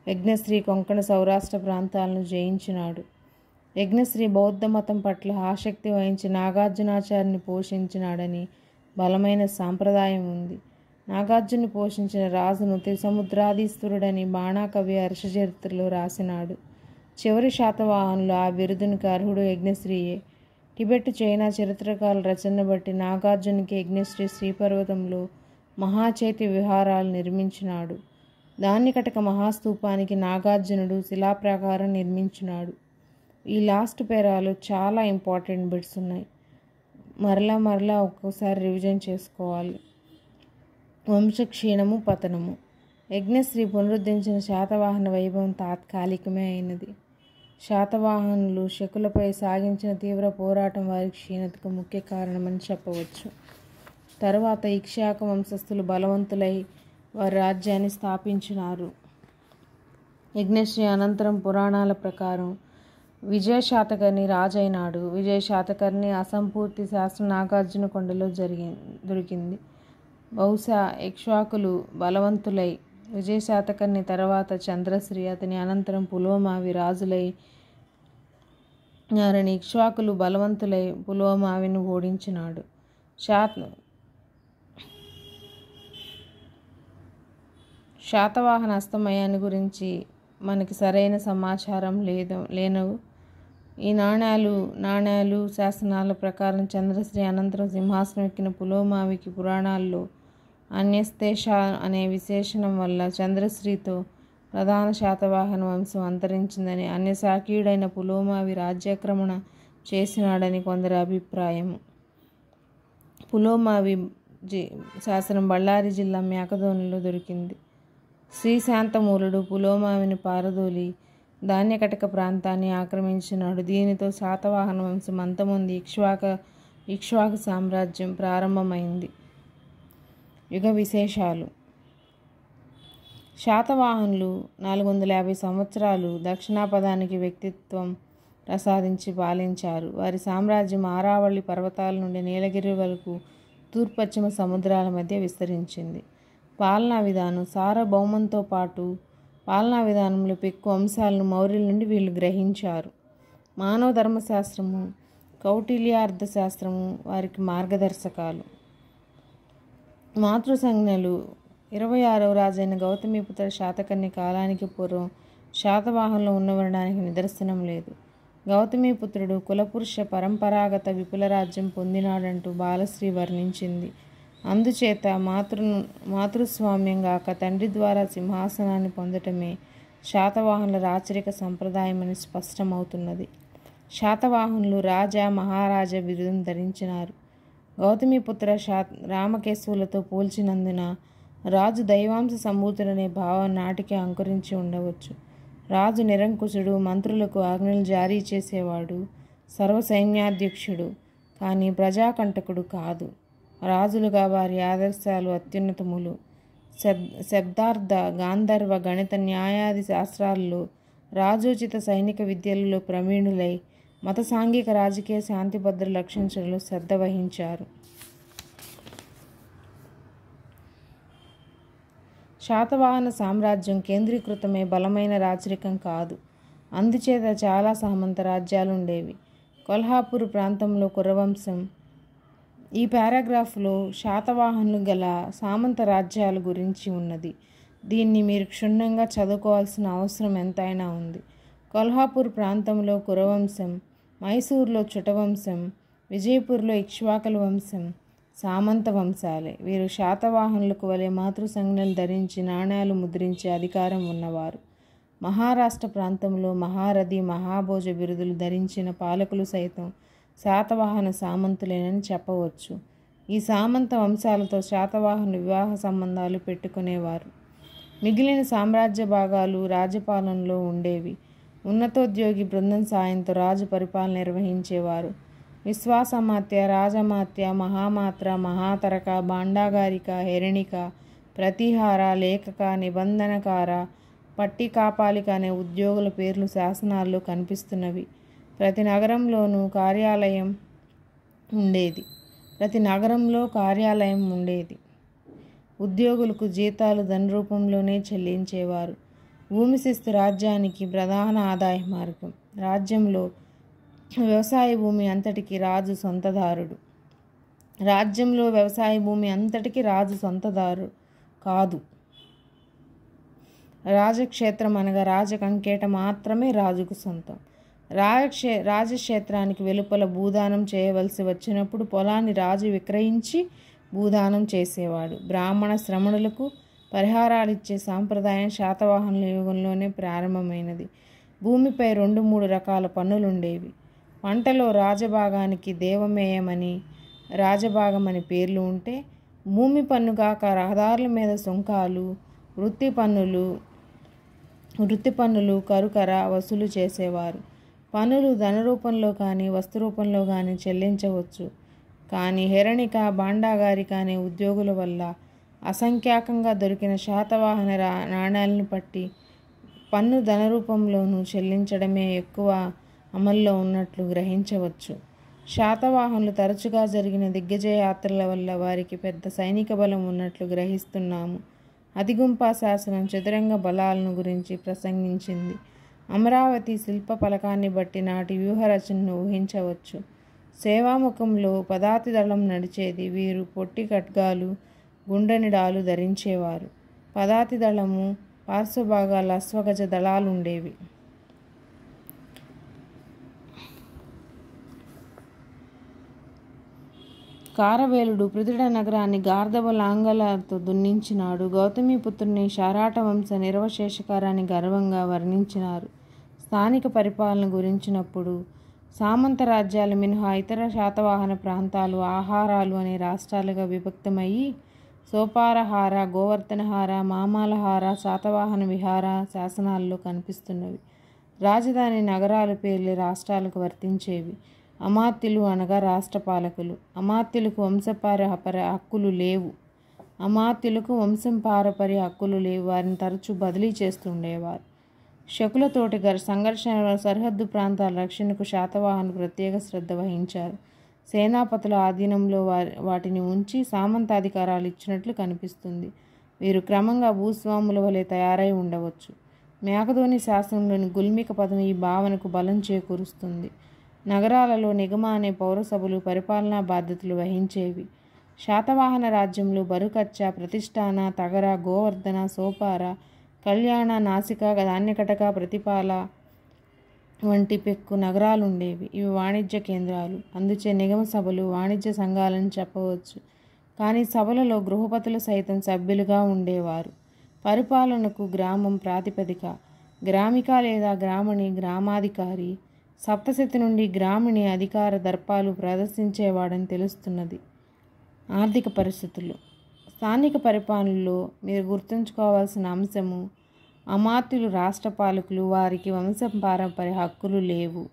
యజ్ఞశ్రీ కొంకణ, సౌరాష్ట్ర ప్రాంతాలను జయించినాడు. యజ్ఞశ్రీ బౌద్ధ మతం పట్ల ఆసక్తి వహించి నాగార్జునాచార్యుని పోషించినాడని బలమైన సాంప్రదాయం ఉంది. నాగార్జుని పోషించిన రాజును త్రిసముద్రాధీశ్వరుడని బాణాకవి హర్షచరిత్రలో రాసినాడు. చివరి శాతవాహనులు ఆ బిరుదునికి అర్హుడు యజ్ఞశ్రీయే. టిబెట్, చైనా చరిత్రకారుల రచనను బట్టి నాగార్జునికి యజ్ఞశ్రీ శ్రీపర్వతంలో మహాచైత్య విహారాలు నిర్మించినాడు. ధాన్యకటక మహాస్తూపానికి నాగార్జునుడు శిలాప్రాకారం నిర్మించినాడు. ఈ లాస్ట్ పేరాలో చాలా ఇంపార్టెంట్ బిట్స్ ఉన్నాయి. మరలా ఒక్కోసారి రివిజన్ చేసుకోవాలి. వంశక్షీణము, పతనము. యజ్ఞశ్రీ పునరుద్ధరించిన శాతవాహన వైభవం తాత్కాలికమే అయినది. శాతవాహనులు శకులపై సాగించిన తీవ్ర పోరాటం వారి క్షీణతకు ముఖ్య కారణమని చెప్పవచ్చు. తరువాత ఇక్ష్వాక వంశస్థులు బలవంతులై వారి రాజ్యాన్ని స్థాపించినారు. యజ్ఞశ్రీ అనంతరం పురాణాల ప్రకారం విజయ శాతకర్ణి రాజైనాడు. విజయ శాతకర్ణి అసంపూర్తి శాసనం నాగార్జున కొండలో దొరికింది. బహుశా ఇక్ష్వాకులు బలవంతులై విజయ శాతకర్ణి తర్వాత చంద్రశ్రీ, అతని అనంతరం పులోమావి రాజులై నారని ఇక్ష్వాకులు బలవంతులై పులోమావిని ఓడించినాడు. శాతవాహన అస్తమయాన్ని గురించి మనకి సరైన సమాచారం లేనవు. ఈ నాణ్యాలు శాసనాల ప్రకారం చంద్రశ్రీ అనంతరం సింహాసనం ఎక్కిన పులోమావికి పురాణాల్లో అన్యస్తేష అనే విశేషణం వల్ల చంద్రశ్రీతో ప్రధాన శాతవాహన వంశం అంతరించిందని, అన్యశాఖీయుడైన పులోమావి రాజ్యాక్రమణ చేసినాడని కొందరి అభిప్రాయము. పులోమావి శాసనం బళ్ళారి జిల్లా మేకదోనిలో దొరికింది. శ్రీశాంతమూలుడు పులోమావిని పారదోలి ధాన్యకటక ప్రాంతాన్ని ఆక్రమించినాడు. దీనితో శాతవాహన వంశం అంతమొంది ఇక్ష్వాక సామ్రాజ్యం ప్రారంభమైంది. యుగ విశేషాలు. శాతవాహనులు 450 సంవత్సరాలు దక్షిణాపథానికి వ్యక్తిత్వం ప్రసాదించి పాలించారు. వారి సామ్రాజ్యం ఆరావళి పర్వతాల నుండి నీలగిరి వరకు తూర్పశ్చిమ సముద్రాల మధ్య విస్తరించింది. పాలనా విధానం. సార్వభౌమంతో పాటు పాలనా విధానంలో ఎక్కువ అంశాలను మౌర్యుల నుండి వీళ్ళు గ్రహించారు. మానవ ధర్మశాస్త్రము, కౌటిల్యార్థశాస్త్రము వారికి మార్గదర్శకాలు. మాతృసంజ్ఞలు. 26వ రాజైన గౌతమిపుత్ర శాతకర్ణి కాలానికి పూర్వం శాతవాహనంలో ఉన్నవనడానికి నిదర్శనం లేదు. గౌతమిపుత్రుడు కులపురుష పరంపరాగత విపుల రాజ్యం పొందినాడంటూ బాలశ్రీ వర్ణించింది. అందుచేత మాతృస్వామ్యం గాక తండ్రి ద్వారా సింహాసనాన్ని పొందటమే శాతవాహనుల రాచరిక సంప్రదాయమని స్పష్టమవుతున్నది. శాతవాహనులు రాజా, మహారాజా బిరుదును ధరించినారు. గౌతమిపుత్ర రామకేశవులతో పోల్చినందున రాజు దైవాంశ సంభూతుడనే భావం నాటికి అంకురించి ఉండవచ్చు. రాజు నిరంకుశుడు, మంత్రులకు ఆజ్ఞలు జారీ చేసేవాడు, సర్వసైన్యాధ్యక్షుడు, కానీ ప్రజాకంటకుడు కాదు. రాజులుగా వారి ఆదర్శాలు అత్యున్నతములు. శబ్దార్థ, గాంధర్వ, గణిత, న్యాయాది శాస్త్రాల్లో రాజోచిత సైనిక విద్యలలో ప్రవీణులై మత, సాంఘిక, రాజకీయ శాంతి భద్ర రక్షించడంలో శ్రద్ధ వహించారు. శాతవాహన సామ్రాజ్యం కేంద్రీకృతమే బలమైన రాచరికం కాదు. అందుచేత చాలా సామంత రాజ్యాలు ఉండేవి. కొల్హాపూర్ ప్రాంతంలో కురవంశం. ఈ పారాగ్రాఫ్లో శాతవాహనులు గల సామంత రాజ్యాల గురించి ఉన్నది. దీన్ని మీరు క్షుణ్ణంగా చదువుకోవాల్సిన అవసరం ఎంతైనా ఉంది. కొల్హాపూర్ ప్రాంతంలో కురవంశం, మైసూరులో చుటవంశం, విజయపూర్లో ఇక్ష్వాకుల వంశం, సామంత వంశాలే. వీరు శాతవాహనులకు వలె మాతృ సంజ్ఞలు ధరించి నాణ్యాలు ముద్రించే అధికారం ఉన్నవారు. మహారాష్ట్ర ప్రాంతంలో మహారథి, మహాభోజ బిరుదులు ధరించిన పాలకులు సైతం శాతవాహన సామంతులేనని చెప్పవచ్చు. ఈ సామంత వంశాలతో శాతవాహనులు వివాహ సంబంధాలు పెట్టుకునేవారు. మిగిలిన సామ్రాజ్య భాగాలు రాజ్యపాలనలో ఉండేవి. ఉన్నతోద్యోగి బృందం సాయంతో రాజు పరిపాలన నిర్వహించేవారు. విశ్వాసమాత్య, రాజమాత్య, మహామాత్ర, మహాతరక, భాండాగారిక, హెరణిక, ప్రతిహార, లేఖక, నిబంధనకార, పట్టికాపాలిక అనే ఉద్యోగుల పేర్లు శాసనాల్లో కనిపిస్తున్నవి. ప్రతి నగరంలో కార్యాలయం ఉండేది. ఉద్యోగులకు జీతాలు ధన రూపంలోనే చెల్లించేవారు. భూమి శిస్తు రాజ్యానికి ప్రధాన ఆదాయ మార్గం. రాజ్యంలో వ్యవసాయ భూమి అంతటికి రాజు సొంతదారు కాదు. రాజక్షేత్రం అనగా రాజకంకేట మాత్రమే రాజుకు సొంతం. రాజక్షేత్రానికి వెలుపల భూదానం చేయవలసి వచ్చినప్పుడు పొలాన్ని రాజు విక్రయించి భూదానం చేసేవాడు. బ్రాహ్మణ శ్రమణులకు పరిహారాలిచ్చే సాంప్రదాయం శాతవాహనుల యుగంలోనే ప్రారంభమైనది. భూమిపై 2-3 రకాల పన్నులుండేవి. పంటలో రాజభాగానికి రాజభాగమని పేర్లు ఉంటే, భూమి పన్నుగాక రహదారుల మీద సుంకాలు, వృత్తి పన్నులు కరుకర వసూలు చేసేవారు. పన్నులు ధన రూపంలో కానీ వస్తు రూపంలో కానీ చెల్లించవచ్చు. కానీ హెరణిక, భాండాగారిక అనే ఉద్యోగుల వల్ల అసంఖ్యాకంగా దొరికిన శాతవాహన నాణ్యాలను బట్టి పన్ను ధన రూపంలోనూ చెల్లించడమే ఎక్కువ అమల్లో ఉన్నట్లు గ్రహించవచ్చు. శాతవాహనులు తరచుగా జరిగిన దిగ్గజయ యాత్రల వల్ల వారికి పెద్ద సైనిక బలం ఉన్నట్లు గ్రహిస్తున్నాము. అదిగుంపా శాసనం చతురంగ బలాలను గురించి ప్రసంగించింది. అమరావతి శిల్ప ఫలకాన్ని బట్టి నాటి వ్యూహరచనను ఊహించవచ్చు. సేవాముఖంలో పదాతి దళం నడిచేది. వీరు పొట్టి ఖడ్గాలు, గుండెనిడాలు ధరించేవారు. పదాతి దళము పార్శ్వభాగాల అశ్వగజ దళాలుండేవి. కారవేలుడు పృథుడ నగరాన్ని గార్ధవ లాంగలతో దున్నించినాడు. గౌతమీపుత్రుని శారాట వంశ నిర్వశేషకారాన్ని గర్వంగా వర్ణించినారు. స్థానిక పరిపాలన గురించినప్పుడు సామంత రాజ్యాలు మినహా ఇతర శాతవాహన ప్రాంతాలు ఆహారాలు అనే రాష్ట్రాలుగా విభక్తమయ్యి సోపారహార, గోవర్ధనహార, మామాలహార, శాతవాహన విహార శాసనాల్లో కనిపిస్తున్నవి. రాజధాని నగరాల పేర్లు రాష్ట్రాలకు వర్తించేవి. అమాత్యులు అనగా రాష్ట్రపాలకులు. అమాత్యులకు వంశపారపర్య హక్కులు లేవు. వారిని తరచూ బదిలీ చేస్తుండేవారు. శకులతోటి సంఘర్షణ సరిహద్దు ప్రాంతాల రక్షణకు శాతవాహనులు ప్రత్యేక శ్రద్ధ వహించారు. సేనాపతుల ఆధీనంలో వాటిని ఉంచి సామంతాధికారాలు ఇచ్చినట్లు కనిపిస్తుంది. వీరు క్రమంగా భూస్వాముల వలె తయారై ఉండవచ్చు. మేకధోని శాసనంలోని గుల్మిక పదం ఈ భావనకు బలం చేకూరుస్తుంది. నగరాలలో నిగమ అనే పౌరసభలు పరిపాలనా బాధ్యతలు వహించేవి. శాతవాహన రాజ్యంలో బరుకచ్చ, ప్రతిష్టాన, తగర, గోవర్ధన, సోపార, కళ్యాణ, నాసిక, ధాన్యకటక, ప్రతిపాల వంటి పెక్కు నగరాలుండేవి. ఇవి వాణిజ్య కేంద్రాలు. అందుచే నిగమ సభలు వాణిజ్య సంఘాలని చెప్పవచ్చు. కానీ సభలలో గృహపతులు సైతం సభ్యులుగా ఉండేవారు. పరిపాలనకు గ్రామం ప్రాతిపదిక. గ్రామిక లేదా గ్రామణి గ్రామాధికారి. సప్తశతి నుండి గ్రామిణి అధికార దర్పాలు ప్రదర్శించేవాడని తెలుస్తున్నది. ఆర్థిక పరిస్థితులు. స్థానిక పరిపాలనలో మీరు గుర్తుంచుకోవాల్సిన అంశము అమాత్యులు రాష్ట్రపాలకులు. వారికి వంశపారంపర్య హక్కులు లేవు.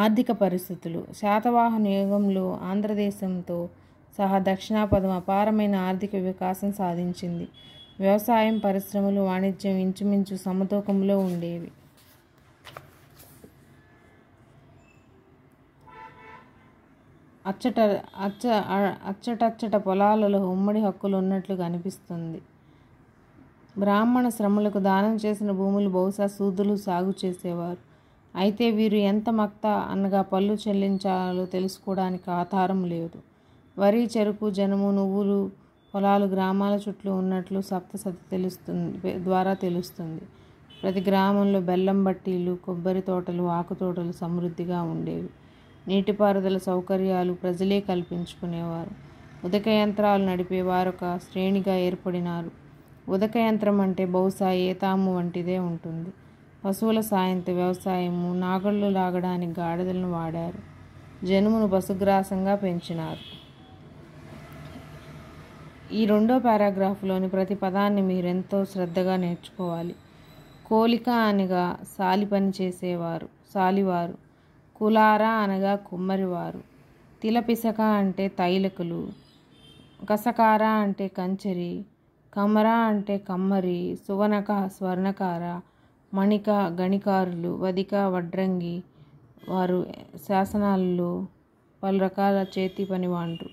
ఆర్థిక పరిస్థితులు. శాతవాహన యుగంలో ఆంధ్రదేశంతో సహా దక్షిణాపథం అపారమైన ఆర్థిక వికాసం సాధించింది. వ్యవసాయం, పరిశ్రమలు, వాణిజ్యం ఇంచుమించు సమతూకంలో ఉండేవి. అచ్చటచ్చట పొలాలలో ఉమ్మడి హక్కులు ఉన్నట్లు కనిపిస్తుంది. బ్రాహ్మణ శ్రమలకు దానం చేసిన భూములు బహుశా శూద్రులు సాగు చేసేవారు. అయితే వీరు ఎంత మక్తా అనగా పన్ను చెల్లించాలో తెలుసుకోవడానికి ఆధారం లేదు. వరి, చెరుకు, జనుము, నువ్వులు పొలాలు గ్రామాల చుట్టూ ఉన్నట్లు సప్తసతి ద్వారా తెలుస్తుంది. ప్రతి గ్రామంలో బెల్లం బట్టీలు, కొబ్బరి తోటలు, ఆకు తోటలు సమృద్ధిగా ఉండేవి. నీటిపారుదల సౌకర్యాలు ప్రజలే కల్పించుకునేవారు. ఉదక యంత్రాలు నడిపే వారొక శ్రేణిగా ఏర్పడినారు. ఉదక యంత్రం అంటే బహుశా ఏతాము వంటిదే ఉంటుంది. పశువుల సాయంతో వ్యవసాయము, నాగళ్ళు లాగడానికి గాడిదలను వాడారు. జనుమును పశుగ్రాసంగా పెంచినారు. ఈ 2వ పారాగ్రాఫ్లోని ప్రతి పదాన్ని మీరెంతో శ్రద్ధగా నేర్చుకోవాలి. కోలిక అనగా సాలి పని చేసేవారు, సాలివారు. కులార అనగా కుమ్మరివారు. తిలపిసక అంటే తైలకులు. కసకార అంటే కంచరి. కమర అంటే కమ్మరి. సువనక స్వర్ణకార. మణిక గణికారులు. వదిక వడ్రంగి వారు. శాసనాలలో పలు రకాల చేతి పని వాండ్రు.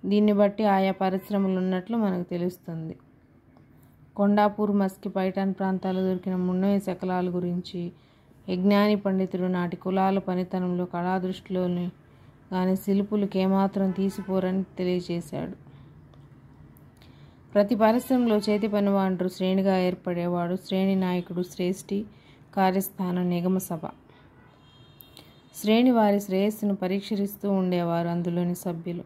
దీన్ని బట్టి ఆయా పరిశ్రమలు ఉన్నట్లు మనకు తెలుస్తుంది. కొండాపూర్, మస్కి, పైఠాన్ ప్రాంతాల్లో దొరికిన మున్నవి శకలాల గురించి యజ్ఞాని పండితుడు నాటి కులాల పనితనంలో కళాదృష్టిలోని కానీ శిల్పులకు ఏమాత్రం తీసిపోరని తెలియచేశాడు. ప్రతి పరిశ్రమలో చేతి పనివాండ్రు శ్రేణిగా ఏర్పడేవాడు. శ్రేణి నాయకుడు, శ్రేష్ఠి, కార్యస్థానం, నిగమ సభ. శ్రేణి వారి శ్రేయస్సును పరీక్షిస్తూ ఉండేవారు అందులోని సభ్యులు.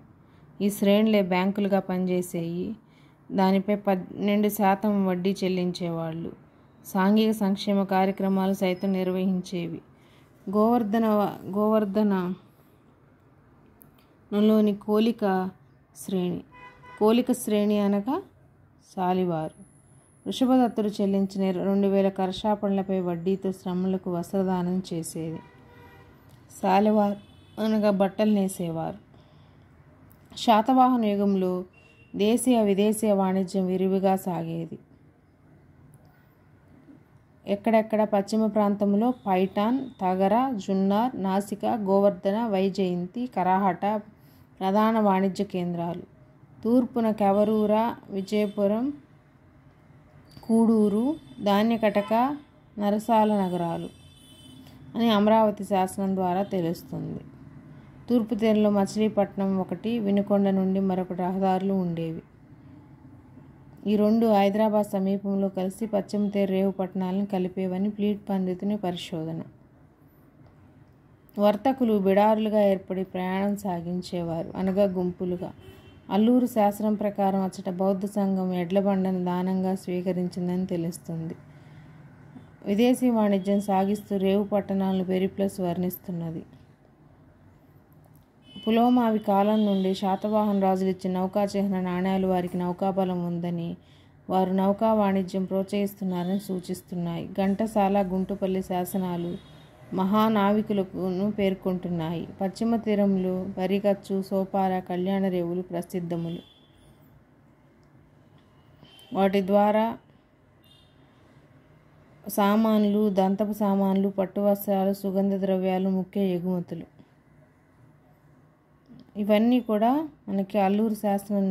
ఈ శ్రేణులే బ్యాంకులుగా పనిచేసేవి. దానిపై 12% వడ్డీ చెల్లించేవాళ్ళు. సాంఘిక సంక్షేమ కార్యక్రమాలు సైతం నిర్వహించేవి. గోవర్ధనలోని కోలిక శ్రేణి. కోలిక శ్రేణి అనగా సాలివారు. వృషభదత్తుడు చెల్లించిన 2000 కరశాపణలపై వడ్డీతో శ్రమలకు వస్త్రదానం చేసేది. సాలివారు అనగా బట్టలు నేసేవారు. శాతవాహన యుగంలో దేశీయ విదేశీయ వాణిజ్యం విరివిగా సాగేది. ఎక్కడెక్కడ పశ్చిమ ప్రాంతంలో పైఠాన్, తగర, జున్నార్, నాసిక, గోవర్ధన, వైజయంతి, కరాహట ప్రధాన వాణిజ్య కేంద్రాలు. తూర్పున కెవరూర, విజయపురం, కూడూరు, ధాన్యకటక, నరసాల నగరాలు అని అమరావతి శాసనం ద్వారా తెలుస్తుంది. తూర్పు తీరంలో మచిలీపట్నం ఒకటి, వినుకొండ నుండి మరొక రహదారులు ఉండేవి. ఈ 2 హైదరాబాద్ సమీపంలో కలిసి పశ్చిమ తీర రేవు పట్టణాలను కలిపేవని ప్లీట్ పండితుని పరిశోధన. వర్తకులు బిడారులుగా ఏర్పడి ప్రయాణం సాగించేవారు, అనగా గుంపులుగా. అల్లూరు శాసనం ప్రకారం అచ్చట బౌద్ధ సంఘం ఎడ్లబండను దానంగా స్వీకరించిందని తెలుస్తుంది. విదేశీ వాణిజ్యం సాగిస్తూ రేవు పట్టణాలను పెరిప్లస్ వర్ణిస్తున్నది. పులోమావి కాలం నుండి శాతవాహన రాజులు ఇచ్చిన నౌకా చిహ్న నాణ్యాలు వారికి నౌకాబలం ఉందని, వారు నౌకా వాణిజ్యం ప్రోత్సహిస్తున్నారని సూచిస్తున్నాయి. ఘంటసాల, గుంటుపల్లి శాసనాలు మహానావికులను పేర్కొంటున్నాయి. పశ్చిమ తీరంలో బరిగచ్చు, సోపార, కళ్యాణ రేవులు ప్రసిద్ధములు. వాటి ద్వారా సామాన్లు, దంతపు సామాన్లు, పట్టు వస్త్రాలు, సుగంధ ద్రవ్యాలు ముఖ్య ఎగుమతులు. ఇవన్నీ కూడా మనకి అల్లూరు శాసనం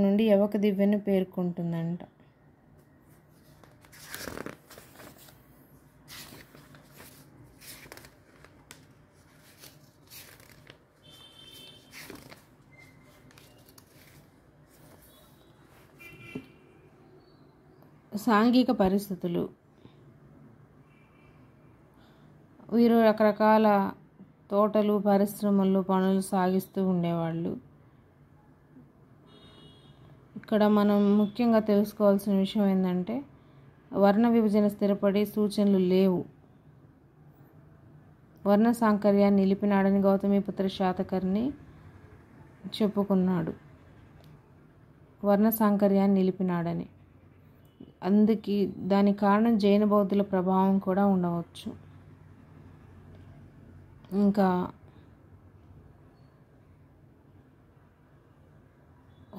నుండి యవక దివ్యను పేర్కొంటుందంట. సాంఘిక పరిస్థితులు. వీరు రకరకాల తోటలు, పరిశ్రమలు, పనులు సాగిస్తూ ఉండేవాళ్ళు. ఇక్కడ మనం ముఖ్యంగా తెలుసుకోవాల్సిన విషయం ఏంటంటే వర్ణ విభజన స్థిరపడి సూచనలు లేవు. వర్ణ సాంకర్యాన్ని నిలిపినాడని గౌతమిపుత్ర శాతకర్ణి చెప్పుకున్నాడు. వర్ణ సాంకర్యాన్ని నిలిపినాడని. అందుకే దానికి కారణం జైన బౌద్ధుల ప్రభావం కూడా ఉండవచ్చు. ఇంకా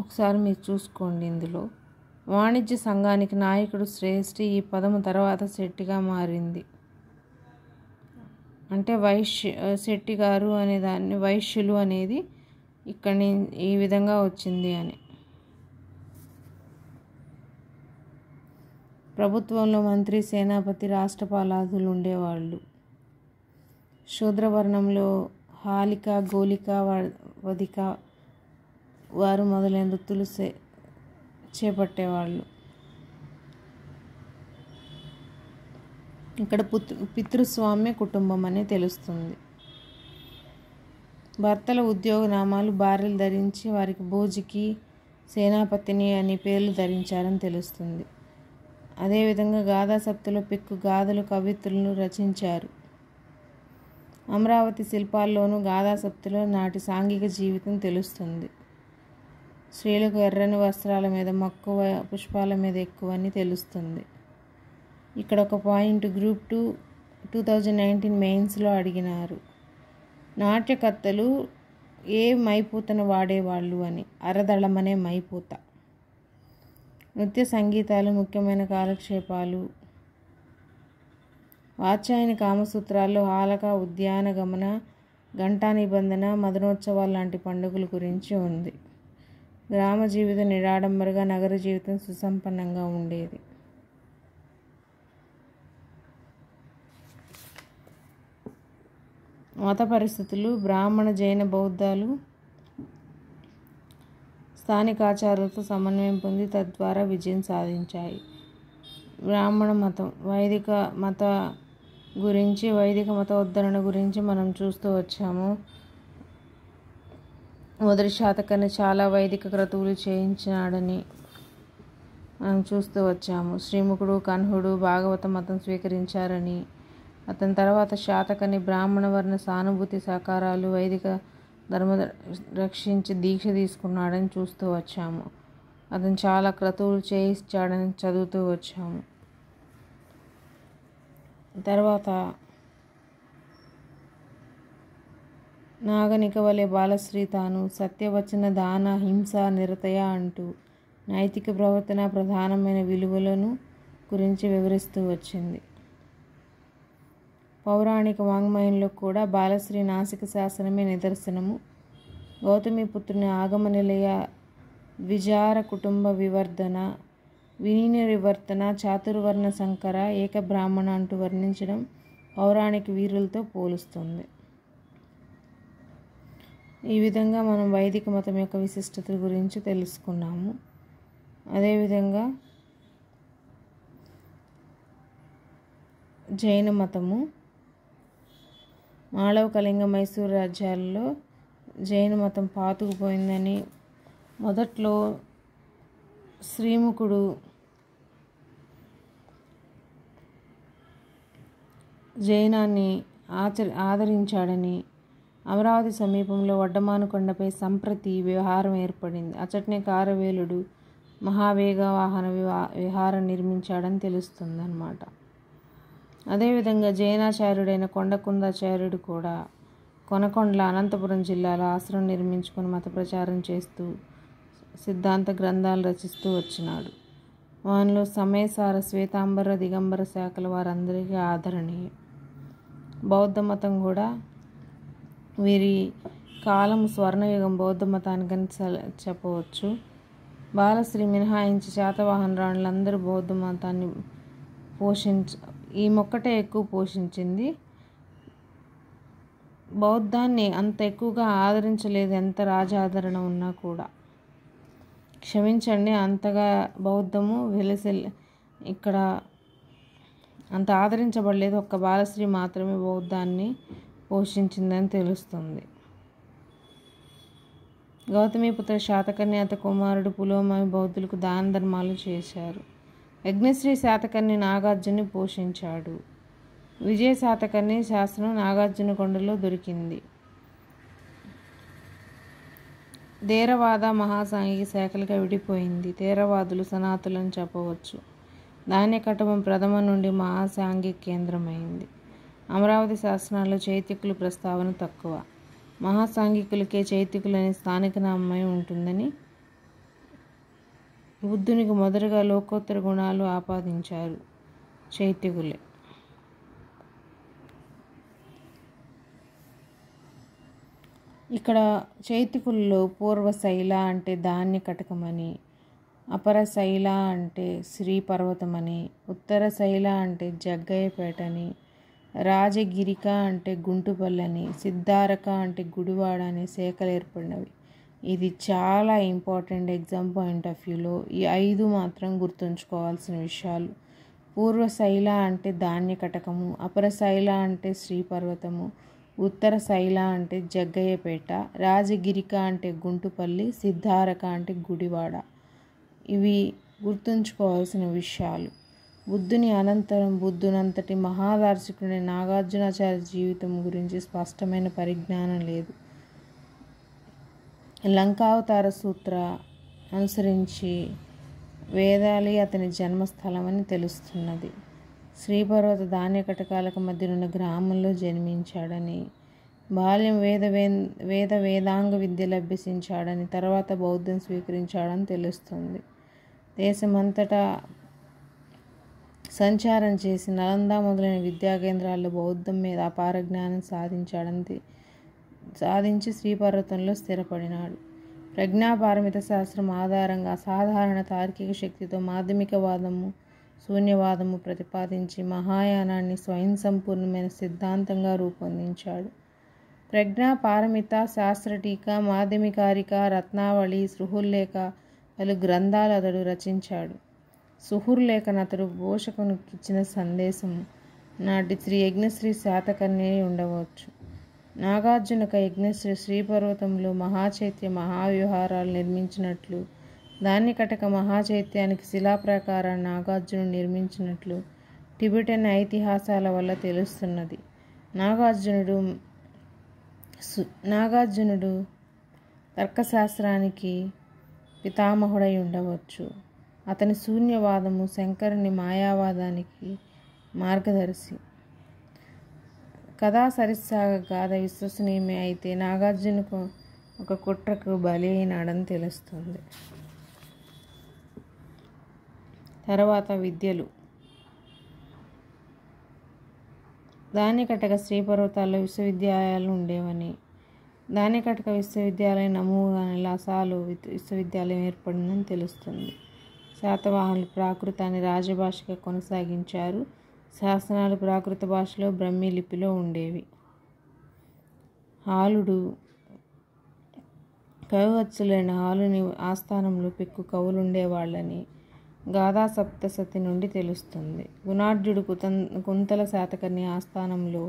ఒకసారి మీరు చూసుకోండి. ఇందులో వాణిజ్య సంఘానికి నాయకుడు శ్రేష్ఠి ఈ పదము తర్వాత శెట్టిగా మారింది. అంటే శెట్టి గారు అనే దాన్ని వైశ్యులు అనేది ఇక్కడి ఈ విధంగా వచ్చింది అని. ప్రభుత్వంలో మంత్రి, సేనాపతి, రాష్ట్రపాలాదులు ఉండేవాళ్ళు. శూద్రవర్ణంలో హాలిక, గోలిక, వదిక వారు మొదలైన వృత్తులు చేపట్టేవాళ్ళు. ఇక్కడ పితృస్వామ్య కుటుంబం అని తెలుస్తుంది. భర్తల ఉద్యోగ నామాలు భార్యలు ధరించి వారికి భోజికి, సేనాపతిని అనే పేర్లు ధరించారని తెలుస్తుంది. అదేవిధంగా గాథాసప్తలో పెక్కు గాథలు, కవిత్రులను రచించారు. అమరావతి శిల్పాల్లోనూ గాథాసప్తలో నాటి సాంఘిక జీవితం తెలుస్తుంది. స్త్రీలకు ఎర్రని వస్త్రాల మీద మక్కువ, పుష్పాల మీద ఎక్కువ అని తెలుస్తుంది. ఇక్కడ ఒక పాయింట్ గ్రూప్ 2 2019 మెయిన్స్లో అడిగినారు. నాట్యకర్తలు ఏ మైపూతను వాడేవాళ్ళు అని. అరదళమనే మైపూత. నృత్య సంగీతాలు ముఖ్యమైన కాలక్షేపాలు. వాత్స్యాయని కామసూత్రాల్లో హాలక, ఉద్యాన గమన, ఘంటా నిబంధన, మదనోత్సవాలు లాంటి పండుగల గురించి ఉంది. గ్రామ జీవితం నిరాడంబరగా, నగర జీవితం సుసంపన్నంగా ఉండేది. మత పరిస్థితులు. బ్రాహ్మణ, జైన, బౌద్ధాలు స్థానిక ఆచారాలతో సమన్వయం పొంది తద్వారా విజయం సాధించాయి. బ్రాహ్మణ మతం. వైదిక మత గురించి, వైదిక మతోద్ధరణ గురించి మనం చూస్తూ వచ్చాము. మొదటి శాతకర్ణి చాలా వైదిక క్రతువులు చేయించినాడని మనం చూస్తూ వచ్చాము. శ్రీముఖుడు, కన్హుడు భాగవత మతం స్వీకరించారని, అతని తర్వాత శాతకర్ణి బ్రాహ్మణ వర్ణ సానుభూతి సహకారాలు, వైదిక ధర్మ రక్షించి దీక్ష తీసుకున్నాడని చూస్తూ వచ్చాము. అతను చాలా క్రతువులు చేయించాడని చదువుతూ వచ్చాము. తర్వాత నాగనిక వలె బాలశ్రీ తాను సత్యవచన, దాన, హింస, నిరతయ అంటూ నైతిక ప్రవర్తన ప్రధానమైన విలువలను గురించి వివరిస్తూ వచ్చింది. పౌరాణిక వాంగ్మయంలో కూడా బాలశ్రీ నాసిక శాసనమే నిదర్శనము. గౌతమిపుత్రుని ఆగమ నిలయ, ద్విజార కుటుంబ వివర్ధన, వినిర్వర్తన, చాతుర్వర్ణ సంకర, ఏక బ్రాహ్మణ అంటూ వర్ణించడం పౌరాణిక వీరులతో పోలుస్తుంది. ఈ విధంగా మనం వైదిక మతం యొక్క విశిష్టత గురించి తెలుసుకున్నాము. అదేవిధంగా జైన మతము. మాళవ, కళింగ, మైసూరు రాజ్యాలలో జైన మతం పాతుకుపోయిందని, మొదట్లో శ్రీముఖుడు జైనాన్ని ఆదరించాడని, అమరావతి సమీపంలో వడ్డమాను కొండపై సంప్రతి విహారం ఏర్పడింది. అచట్నే కారవేలుడు మహావేగ వాహన విహారం నిర్మించాడని తెలుస్తుంది అన్నమాట. అదేవిధంగా జైనాచార్యుడైన కొండకుందాచార్యుడు కూడా కొనకొండల, అనంతపురం జిల్లాలో ఆశ్రమం నిర్మించుకొని మత ప్రచారం చేస్తూ సిద్ధాంత గ్రంథాలు రచిస్తూ వచ్చినాడు. వానిలో సమయసార, శ్వేతాంబర, దిగంబర శాఖల వారందరికీ ఆదరణీయం. బౌద్ధ మతం కూడా వీరి కాలం స్వర్ణయుగం బౌద్ధ మతానికని చెప్పవచ్చు. బాలశ్రీ మినహాయించి శాతవాహన రాణులందరూ బౌద్ధ మతాన్ని ఈమెొక్కటే ఎక్కువ పోషించింది. బౌద్ధాన్ని అంత ఎక్కువగా ఆదరించలేదు, ఎంత రాజాదరణ ఉన్నా కూడా. క్షమించండి, అంతగా బౌద్ధము ఇక్కడ అంత ఆదరించబడలేదు. ఒక్క బాలశ్రీ మాత్రమే బౌద్ధాన్ని పోషించిందని తెలుస్తుంది. గౌతమిపుత్ర శాతకర్ణి, అత కుమారుడు పులోమావి బౌద్ధులకు దాన ధర్మాలు చేశారు. యజ్ఞశ్రీ శాతకర్ణి నాగార్జున్ని పోషించాడు. విజయ శాతకర్ణి శాసనం నాగార్జున కొండలో దొరికింది. థేరవాద, మహాసాంఘిక శాఖలుగా విడిపోయింది. థేరవాదులు సనాతులని చెప్పవచ్చు. ధాన్యకటమం ప్రథమ నుండి మహాసాంఘిక కేంద్రమైంది. అమరావతి శాసనాల్లో చైత్యకులు ప్రస్తావన తక్కువ. మహాసాంఘికులకే చైత్యకులనే స్థానిక నామమై ఉంటుందని బుద్ధునికి మొదటగా లోకోత్తర గుణాలు ఆపాదించారు చైత్యకులే. ఇక్కడ చైత్యకుల్లో పూర్వశైల అంటే ధాన్య కటకమని, అపర శైల అంటే శ్రీపర్వతమని, ఉత్తర శైల అంటే జగ్గయ్యపేటని, రాజగిరిక అంటే గుంటుపల్లని, సిద్ధారక అంటే గుడివాడ అనే శాఖలు ఏర్పడినవి. ఇది చాలా ఇంపార్టెంట్ ఎగ్జామ్ పాయింట్ ఆఫ్ వ్యూలో. ఈ 5 మాత్రం గుర్తుంచుకోవాల్సిన విషయాలు. పూర్వశైల అంటే ధాన్యకటకము, అపరశైల అంటే శ్రీపర్వతము, ఉత్తర శైల అంటే జగ్గయ్యపేట, రాజగిరిక అంటే గుంటుపల్లి, సిద్ధారక అంటే గుడివాడ. ఇవి గుర్తుంచుకోవాల్సిన విషయాలు. బుద్ధుని అనంతరం బుద్ధునంతటి మహాదార్శకుని నాగార్జునాచార్య జీవితం గురించి స్పష్టమైన పరిజ్ఞానం లేదు. లంకావతార సూత్ర అనుసరించి వేదాలి అతని జన్మస్థలమని తెలుస్తున్నది. శ్రీపర్వత ధాన్యకటకాలకు మధ్యనున్న గ్రామంలో జన్మించాడని, బాల్యం వేదాంగ విద్యలు అభ్యసించాడని, తర్వాత బౌద్ధం స్వీకరించాడని తెలుస్తుంది. దేశమంతటా సంచారం చేసి నలంద మొదలైన విద్యా కేంద్రాల్లో బౌద్ధం మీద అపార జ్ఞానం సాధించి శ్రీపర్వతంలో స్థిరపడినాడు. ప్రజ్ఞాపారమిత శాస్త్రం ఆధారంగా అసాధారణ తార్కిక శక్తితో మాధ్యమికవాదము, శూన్యవాదము ప్రతిపాదించి మహాయానాన్ని స్వయం సంపూర్ణమైన సిద్ధాంతంగా రూపొందించాడు. ప్రజ్ఞాపారమిత, శాస్త్రటీక, మాధ్యమికారిక, రత్నావళి, సృహుల్లేఖ పలు గ్రంథాలు అతడు రచించాడు. సుహుర్లేఖను అతడు పోషకునికి ఇచ్చిన సందేశం నాటి శ్రీ యజ్ఞశ్రీ శాతకర్ణి ఉండవచ్చు. నాగార్జునక యజ్ఞశ్రీ శ్రీపర్వతంలో మహాచైత్య మహావిహారాలు నిర్మించినట్లు, ధాన్యకటక మహాచైత్యానికి శిలాప్రాకారాన్ని నాగార్జునుడు నిర్మించినట్లు టిబెటన్ ఐతిహాసాల వల్ల తెలుస్తున్నది. నాగార్జునుడు తర్కశాస్త్రానికి పితామహుడై ఉండవచ్చు. అతని శూన్యవాదము శంకరుని మాయావాదానికి మార్గదర్శి. కథా సరిత్సాగ గాథ విశ్వసనీయమే అయితే నాగార్జునకు ఒక కుట్రకు బలి అయినాడని తెలుస్తుంది. తర్వాత విద్యలు. ధాన్యకటక శ్రీపర్వతాల్లో విశ్వవిద్యాలయాలు ఉండేవని, ధాన్యకటక విశ్వవిద్యాలయం నమూగానే లాసాలు విశ్వవిద్యాలయం ఏర్పడిందని తెలుస్తుంది. శాతవాహనులు ప్రాకృతాన్ని రాజభాషగా కొనసాగించారు. శాసనాలు ప్రాకృత భాషలో బ్రహ్మీ లిపిలో ఉండేవి. హాలుడు కవివత్సలైన హాలుని ఆస్థానంలో పెక్కు కవులుండేవాళ్ళని గాథా సప్తశతి నుండి తెలుస్తుంది. గుణాఢ్యుడు కుంతల శాతకర్ణి ఆస్థానంలో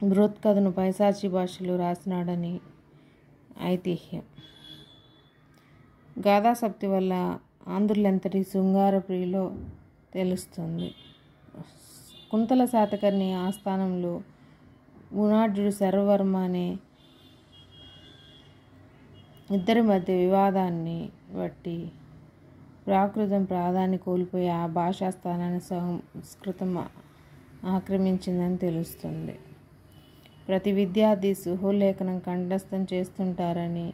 బృహత్కథను పైశాచి భాషలో రాసినాడని ఐతిహ్యం. గాథాసప్తి వల్ల ఆంధ్రులంతటి శృంగారప్రియులో తెలుస్తుంది. కుంతల శాతకర్ణి ఆస్థానంలో గుణాఢ్యుడు శర్వవర్మ అనే ఇద్దరి మధ్య వివాదాన్ని బట్టి ప్రాకృతం ప్రాధాన్యం కోల్పోయి ఆ భాషా స్థానాన్ని సంస్కృతం ఆక్రమించిందని తెలుస్తుంది. ప్రతి విద్యార్థి సుహుల్లేఖనం కంఠస్థం చేస్తుంటారని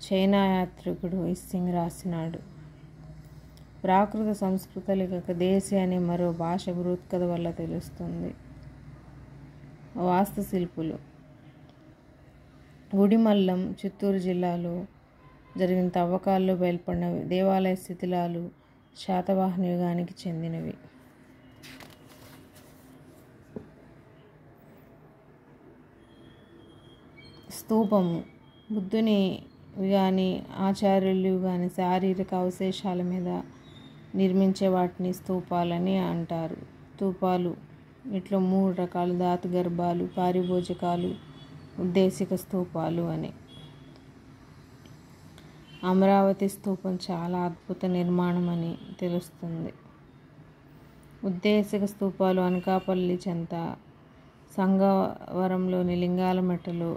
చైనా యాత్రికుడు ఇస్సింగ్ రాసినాడు. ప్రాకృత సంస్కృత లేఖక దేశీ అనే మరో భాష బృహత్కథ వల్ల తెలుస్తుంది. వాస్తుశిల్పులు. గుడిమల్లం చిత్తూరు జిల్లాలో జరిగిన తవ్వకాల్లో బయలుపడిన దేవాలయ శిథిలాలు శాతవాహన యుగానికి చెందినవి. స్తూపము. బుద్ధుని కానీ ఆచార్యులు కానీ శారీరక అవశేషాల మీద నిర్మించే వాటిని స్తూపాలని అంటారు. స్తూపాలు ఇట్లా 3 రకాలు: ధాతు గర్భాలు, పారిభోజకాలు, ఉద్దేశిక స్తూపాలు అని. అమరావతి స్తూపం చాలా అద్భుత నిర్మాణం అని తెలుస్తుంది. ఉద్దేశిక స్తూపాలు అనకాపల్లి చెంత, సంగవరంలోని లింగాలమెట్టలో,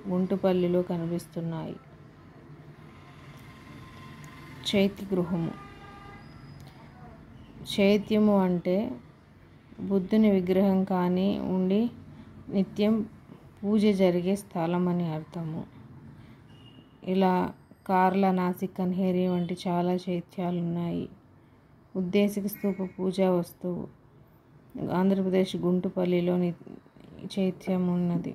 గుంటుపల్లిలో కనిపిస్తున్నాయి. చైత్యగృహము. చైత్యము అంటే బుద్ధుని విగ్రహం కానీ ఉండి నిత్యం పూజ జరిగే స్థలం అని అర్థము. ఇలా కార్ల, నాసిక్, కన్హేరి వంటి చాలా చైత్యాలు ఉన్నాయి. ఉద్దేశిక స్తూప పూజా వస్తువు. ఆంధ్రప్రదేశ్ గుంటుపల్లిలోని చైత్యం ఉన్నది.